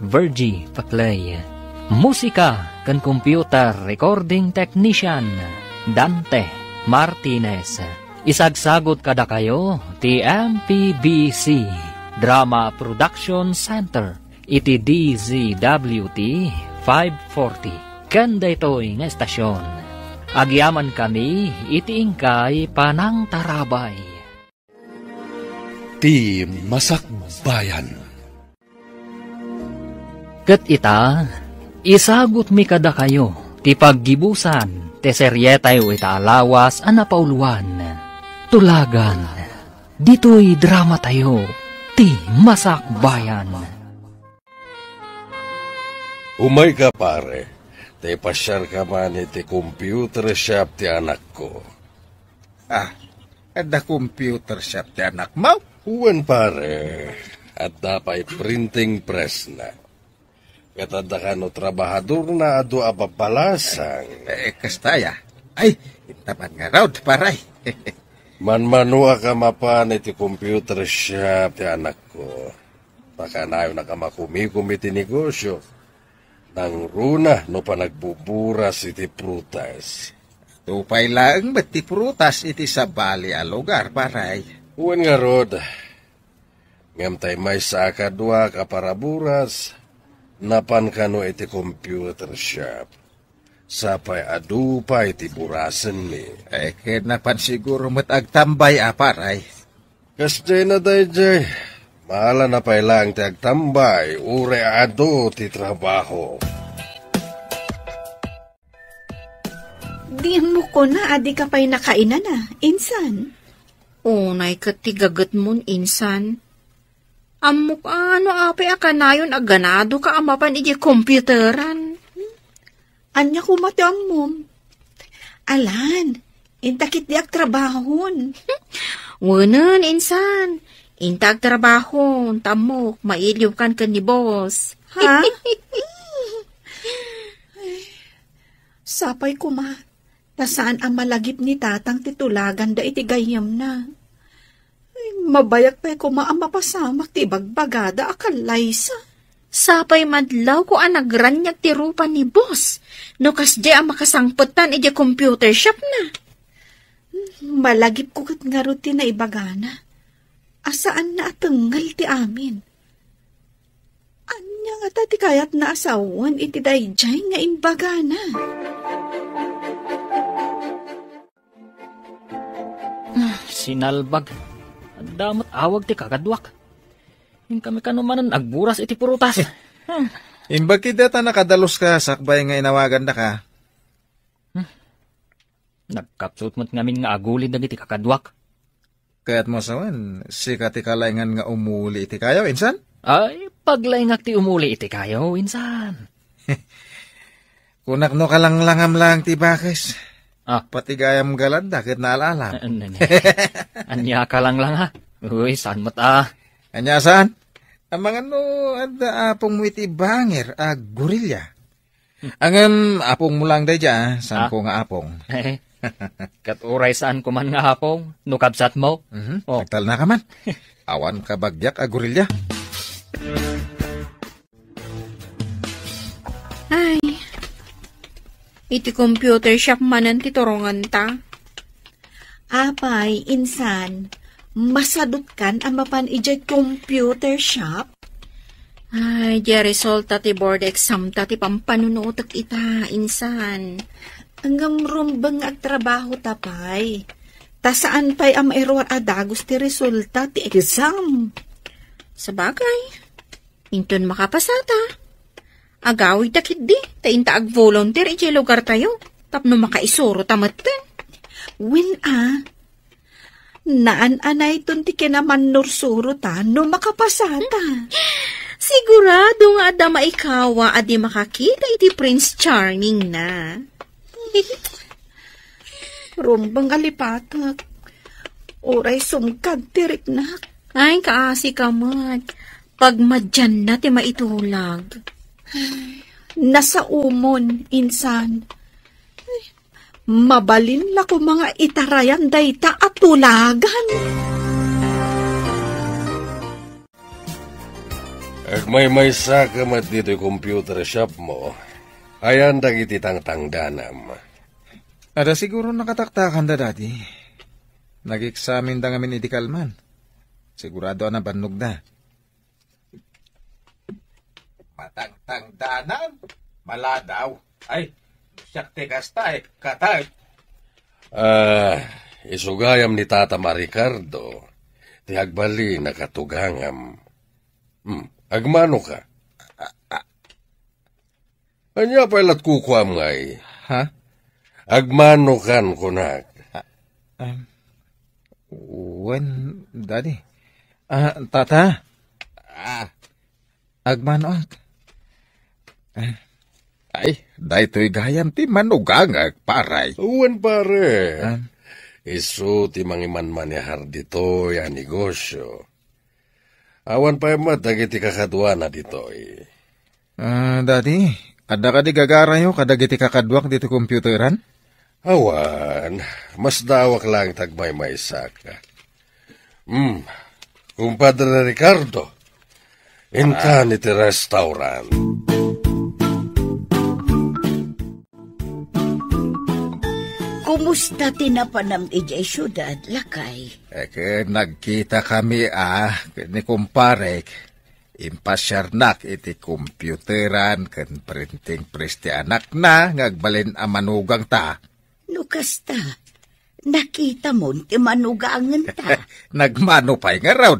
Virgie Paclay. Musika ken computer recording technician, Dante Martinez. Isagsagot kada kayo ti MPBC Drama Production Center iti DZWT 540. Ken daytoy nga estasyon. Agyaman kami iti ingkay panang tarabay. Ti Masakbayan. Ket ita, isagot mi kada kayo, ti paggibusan, ti seryetayo itaalawas, anapauluan, tulagan, dito'y drama tayo, ti Masakbayan. Umay ka pare, te pasyar ka man iti computer shop ti anak ko. Ada computer shop ti anak mo? Uwan pare, at dapat printing press na. Katada ka no trabahador na ado apapalasang. Kastaya. Ay, intaman nga raw, paray. Manmanua ka mapan iti computer shop ti anak ko. Baka nayo na ka makumikum iti negosyo. Nang runa no pa nagbuburas iti prutas. Tupay lang ba't ti prutas iti sa bali a lugar, paray? Uwan nga rod. Ngam tay may sa akadwa ka para buras, napan ka no iti computer shop. Sapay adu pa iti burasan ni. Kinapan siguro matagtambay paray. Kasi na dayjay. Maala na pailang ti agtambay, ure ado ti trabaho. Diyan mo ko na, adi ka pa'y nakainan na, insan. Unay kat tigagat mon, insan. Amok ano api akanayon aganado ka amapan iji komputeran. Anya kumati ang mom. Alan, intakit di ag trabahon. Wanan, insan. Intag trabaho, tamok, mailiw kan ni boss. Ha? Sapay ko ma, nasaan ang malagip ni tatang titulagan da iti gayam na. Ay, mabayak pa ko ang mapasamak ti bagbagada akalaysa. Sapay madlaw ko ang nagranyag ti rupa ni boss. No kasdi ang makasangputan iti computer shop na. Malagip ko kat nga rutin na ibagana. Asaan na atenggal ti amin? Anya nga ti kayat na asawan iti dayjay nga imbagana. Sinalbag. Damot awag ti kakadwak. Yung kami kanumanan agburas iti purutas. Imbag kidata nakadalos ka, sakbay nga inawagan na ka. Nagkapsut mo't ngamin nga agulid na iti kakadwak. Kaya't mo sawan, sika ti kalayngan nga umuli iti kayo, insan? Ay, paglaingak ti umuli iti kayo, insan. Kunak no kalanglangam lang ti bakis. Pati gayam galad, dakit naalalam. Anya ka lang ha. Uy, saan mo't Anya saan? Ang mga no, ada apong mo iti banger, gorilya. Angam, apong mo lang day dya, saan ko nga apong? Katuray saan ko man nga hapong, nukabsat mo. Nagtal na ka man. Awan ka bagyak, gorilya. Ay, iti computer shop manan ti torongan ta. Apay, insan, masadot kan ang mapan ijay computer shop? Ay, di resulta ti board exam ta ti pampanunutak ita, insan. Hanggang rumbang agtrabaho tapay. Ta saan pa'y ang error adagos ti resulta ti exam? Sa bagay, inton makapasata. Agawi takit di, ta inta ag-volunteer iti lugar tayo. Tapno makaisuro tamaten. Win naan-anay ton ti kinaman nursuro ta no makapasata. Sigurado nga ada maikawa adi makakita iti Prince Charming na. Rumbang alipatak. Oray sumkad tirik nak. Ay, kaasi ka mat. Pag madyan na ti maitulag. Nasa umon, insan. Ay, mabalin la ko mga itarayan dayta at tulagan. Ag may sakamat dito yung computer shop mo, ayan dagiti tangtangdanam. Ada siguro nakataktakan da dati. Nag-examine da ngamin idikal man. Sigurado na bannog da. Matangtangdanan? Maladaw. Ay, siyakti kasta katay. Isugayam ni Tata Maricardo, ti agbali nakatugangam. Agmano ka? Anya pailat kukwam ngay. Ha? Agmano kan kunak. When, Daddy? Tata? Agmano ak? Ay, daytoy gayam ti manugangag, paray. Uwan pare. Isu ti mangiman manihar dito ya negosyo. Awan pa emat dagiti kakadwa na dito eh. Daddy, ada ka di gagarayo kadagiti kakadwak dito computeran? Awan, mas dawak lang tagmay saka. Kumpadre Ricardo, inka ni ti restaurant. Kumusta tinapanam ijay syudad, lakay? Nagkita kami ni kumparek. Impasyarnak iti computeran kan printing press ti anak na ngagbalin a manugang ta. Nukasta, nakita mo ti manugangan ta. Nagmano pa'y nga raw.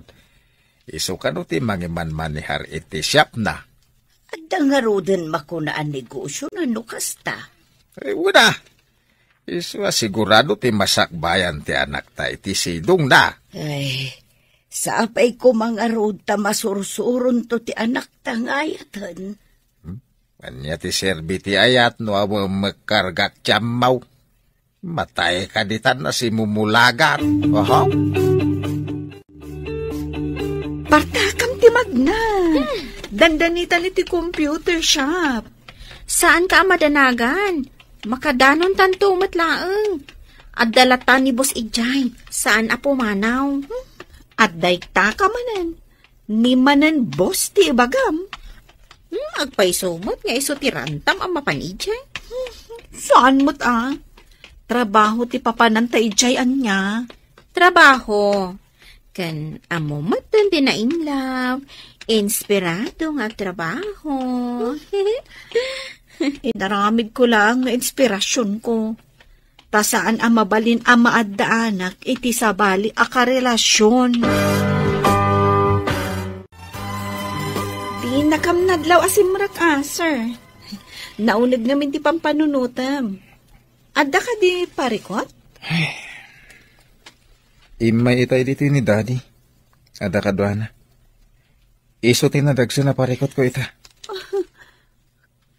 Isu ka no ti mangiman-manihar iti shop na. At nga roden makunaan negosyo na nukasta. Wala. Isu sigurado ti masakbayan ti anak ta iti sidong na. Ay, sapay ko mga rod ta masursuron to ti anak ta ngayatan. Kanya ti serbi ti ayat no amo magkargak tiyamaw. Matay ka ditan na si mumulagat. Partakam ti magna. Dandanitan iti computer shop. Saan ka madanagan? Makadanon tanto matlaeng. At dalatan ni Boss Ijay. Saan apo manaw? At daykta ka manan. Ni manan boss ti ibagam. Agpaisumot nga iso ti rantam ang mapanijay. Saan mo't Trabaho ti papanan ta ijay anya. Trabaho. Kan amo matan din na in love. Inspirado nga trabaho. Inaramid ko lang nga inspirasyon ko. Ta saan ang mabalin ang maaddaanak iti sabali a karelasyon. Di nakamnadlaw asimrak sir. Naunag namin ti pampanunutam. Adda ka di parikot? Imay itay dito ni Daddy. Ada ka doana. Iso tinadagso na parikot ko ita.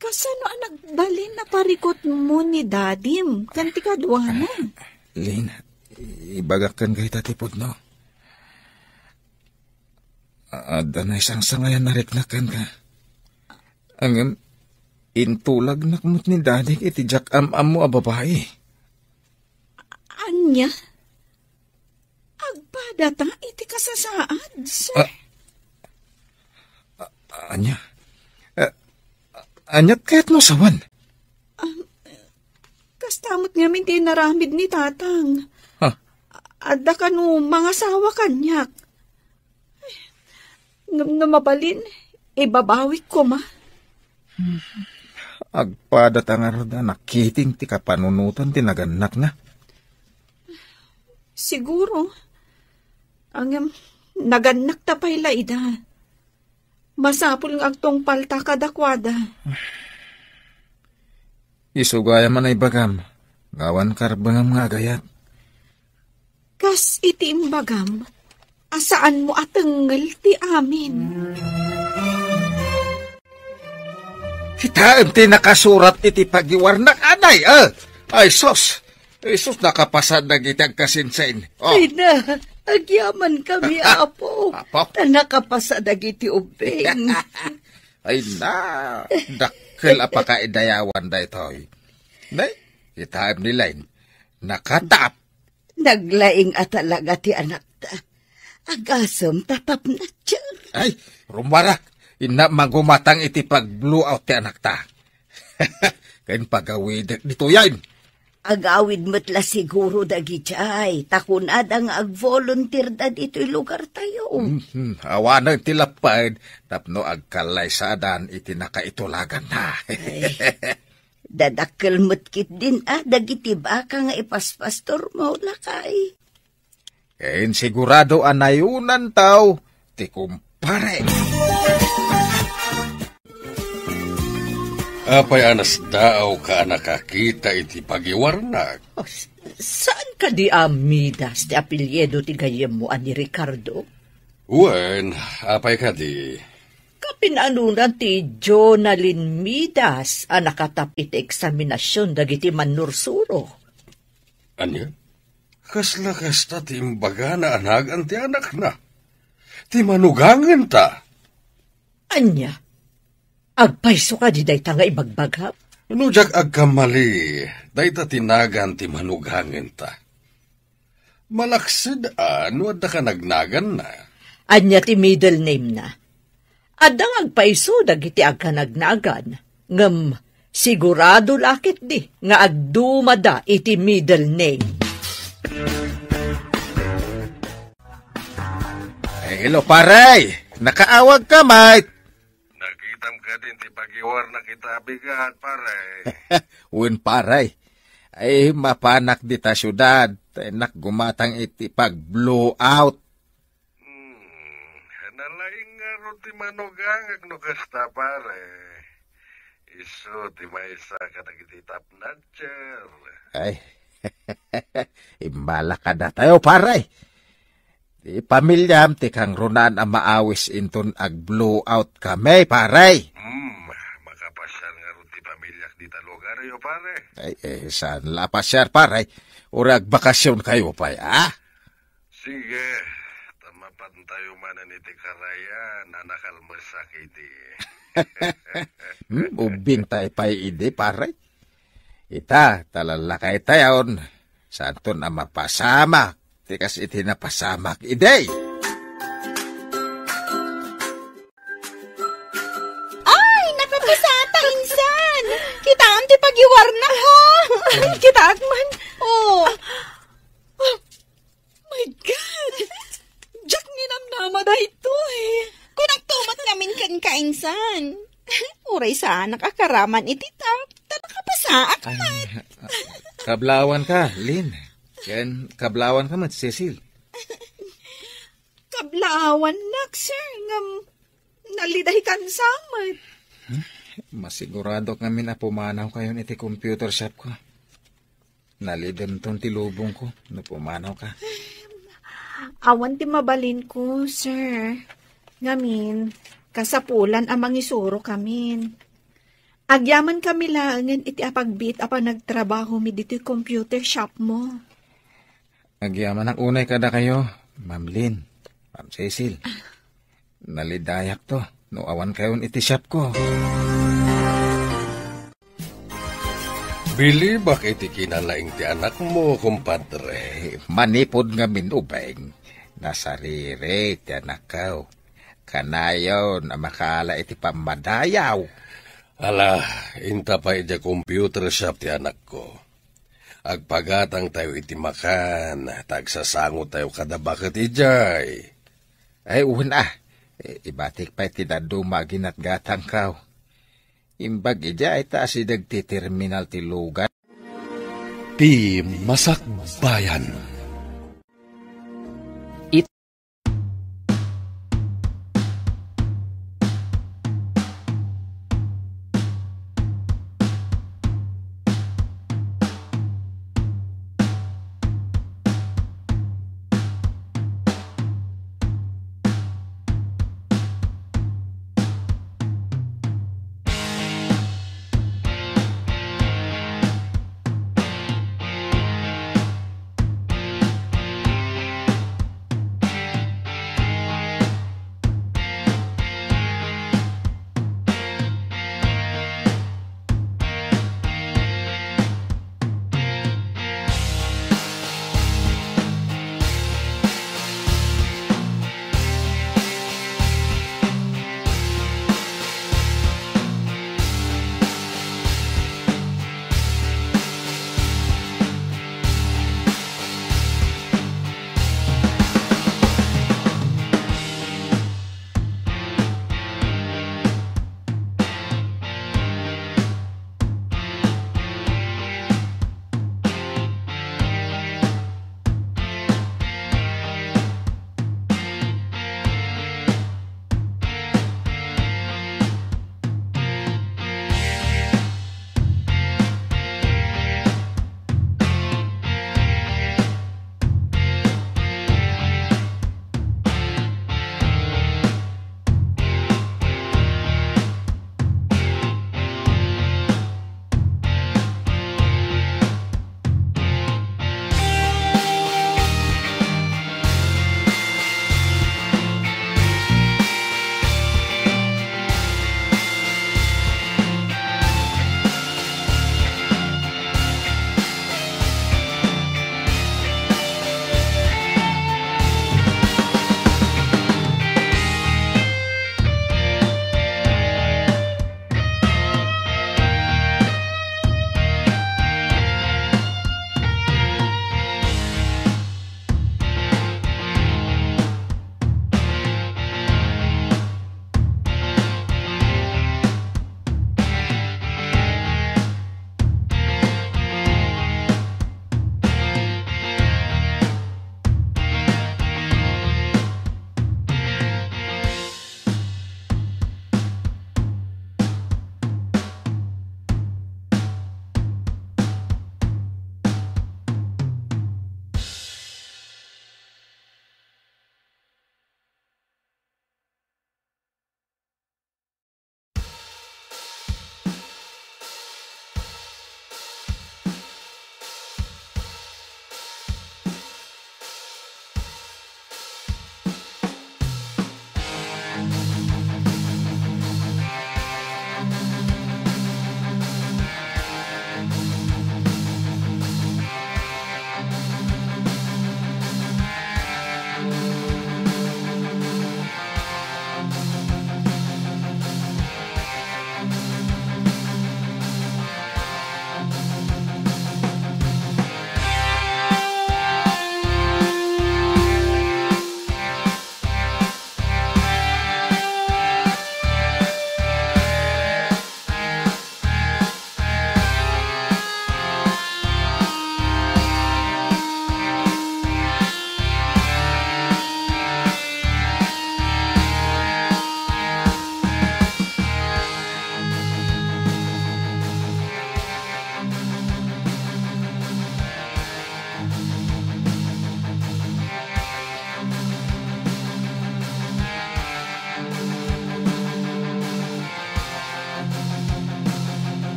Kasano ang nagbalin na parikot mo ni Daddy? Kanti ka doana. Lin, ibagakan ka ita tipod no. Ada na isang sangayan nariknakan ka. Ang intulag nakmut ni Daddy iti jak am-am mo a babae. Anya? Agpada ta iti kasasaad, sir. Anya? Anyat kahit mo sawan? Kastamot nga min tinaramid ni tatang. Adda ka no mga sawa kanyak. Namabalin, ibabawik ko ma. Agpadat ang aroda nakiting ti kapanunutan tinaganak na. Siguro. Ang naganak tapay laida. Masapul ng agtong palta kadakwada. Isugaya man ay bagam. Gawan karbangam nga agayat. Kas iti imbagam. Asaan mo atengel ti amin? Hitaan ti nakasurat iti pagiwarnak anay, Ay, sos! Isus, nakapasad na gitag kasinsain. Oh, Ay na, agyaman kami, Apo. Apo? Na nakapasa dagiti ubing. ay na, dakkel apakaidayawan da ito. Nay, itaam nila nakatap. Naglaing atalaga ti anak ta. Agasam tapap na tiyan. Ay, rumara, ina magumatang iti pag-blow out ti anak ta. Kain pagawid dito yan. Agawid matla siguro dagijay. Takunad ang ag-volunteer da dito'y lugar tayo. Awanang tilapad, tapno agkalay sa adan iti nakaitulagan na. Dadakkel mutkit din dagiti baka nga ipaspastor mo lakay. Kain sigurado anayunan tao, ti kumpare. Apay anas daaw ka nakakita iti pagiwarnag. Oh, saan ka di Midas ti apelyedo ti gayem mo ani Ricardo? Wen, apay ka di. Kapinanunan ti Jonalyn Midas ang nakatap iti eksaminasyon dagiti manursuro. Anya? Kasla kasta ti imbaga na anagan ti anak na. Ti manugangan ta. Anya? Agpaiso ka di dayta nga ibagbagap? Ano jak agkamali, dayta tinagan ti manugangan ta. Malaksid wadda ka nagnagan na. Anya ti middle name na. Adang agpaiso dagiti agkanagnagan. Ngem, sigurado lakit di nga agdumada iti middle name. Hello, paray! Nakaawag ka, mate! Nakitam ka din ti pagiwar na kita bigat, paray. Uwin, paray. Ay, mapanak di ta syudad. Tenak gumatang iti pag-blow out. Nalaing nga ro ti manugangag no kasta, paray. Iso ti maisa ka nagiti tapnatcher. Ay, imbala ka na tayo, paray. Ti pamilyam, ti kang runan ang maawis inton ag-blow out kami, paray. Makapasyal nga rin ti pamilyak di lugar yo, pare. Ay, saan lapasyar, paray? Urag bakasyon kayo, pay, Sige, tamapan tayo manan iti karaya na nakalmasakiti. Ubing tayo pa'y ide, paray. Ita, talalakay tayon. Saan to na mapasamak? Tikas iti napasamak ide. Ay, nakapasata, insan! Kita ang ti pagiwar na, ha? Kita agman. Oh. My God! Jack ninamnama da ito, eh. Kung nagtumat namin kan kainsan. Uray sa anak akaraman iti nakapasa akman. Kablawan ka, Lynn. Yan, kablawan ka man, Cecil. Kablawan nak, sir. Naliday kan samat. Masigurado kami na pumanaw kayo iti computer shop ko. Nalidem ton tilubong ko na pumanaw ka. Awan ti mabalin ko, sir. Ngamin, kasapulan ang mangisuro kamin. Agyaman kami langan iti apagbit apa nagtrabaho mi dito computer shop mo. Agyaman ang unay kada kayo, Ma'am Lynn, Ma'am Cecil. Nalidayak to, no awan kayon iti shop ko. Bili bak iti kinalaing ti anak mo, kumpadre. Manipod nga minubeng. Nasarire ti anak ko. Kanayon na makala iti pamadayaw. Ala, inta pa iti computer shop ti anak ko. Agpagatang tayo iti makan, tagsasango tayo kada bakit ijay. Ay, una. Ibatik pa iti dadumagin at gatang kaw. Imbag ijay taas idagti terminal ti lugar. Ti Masakbayan.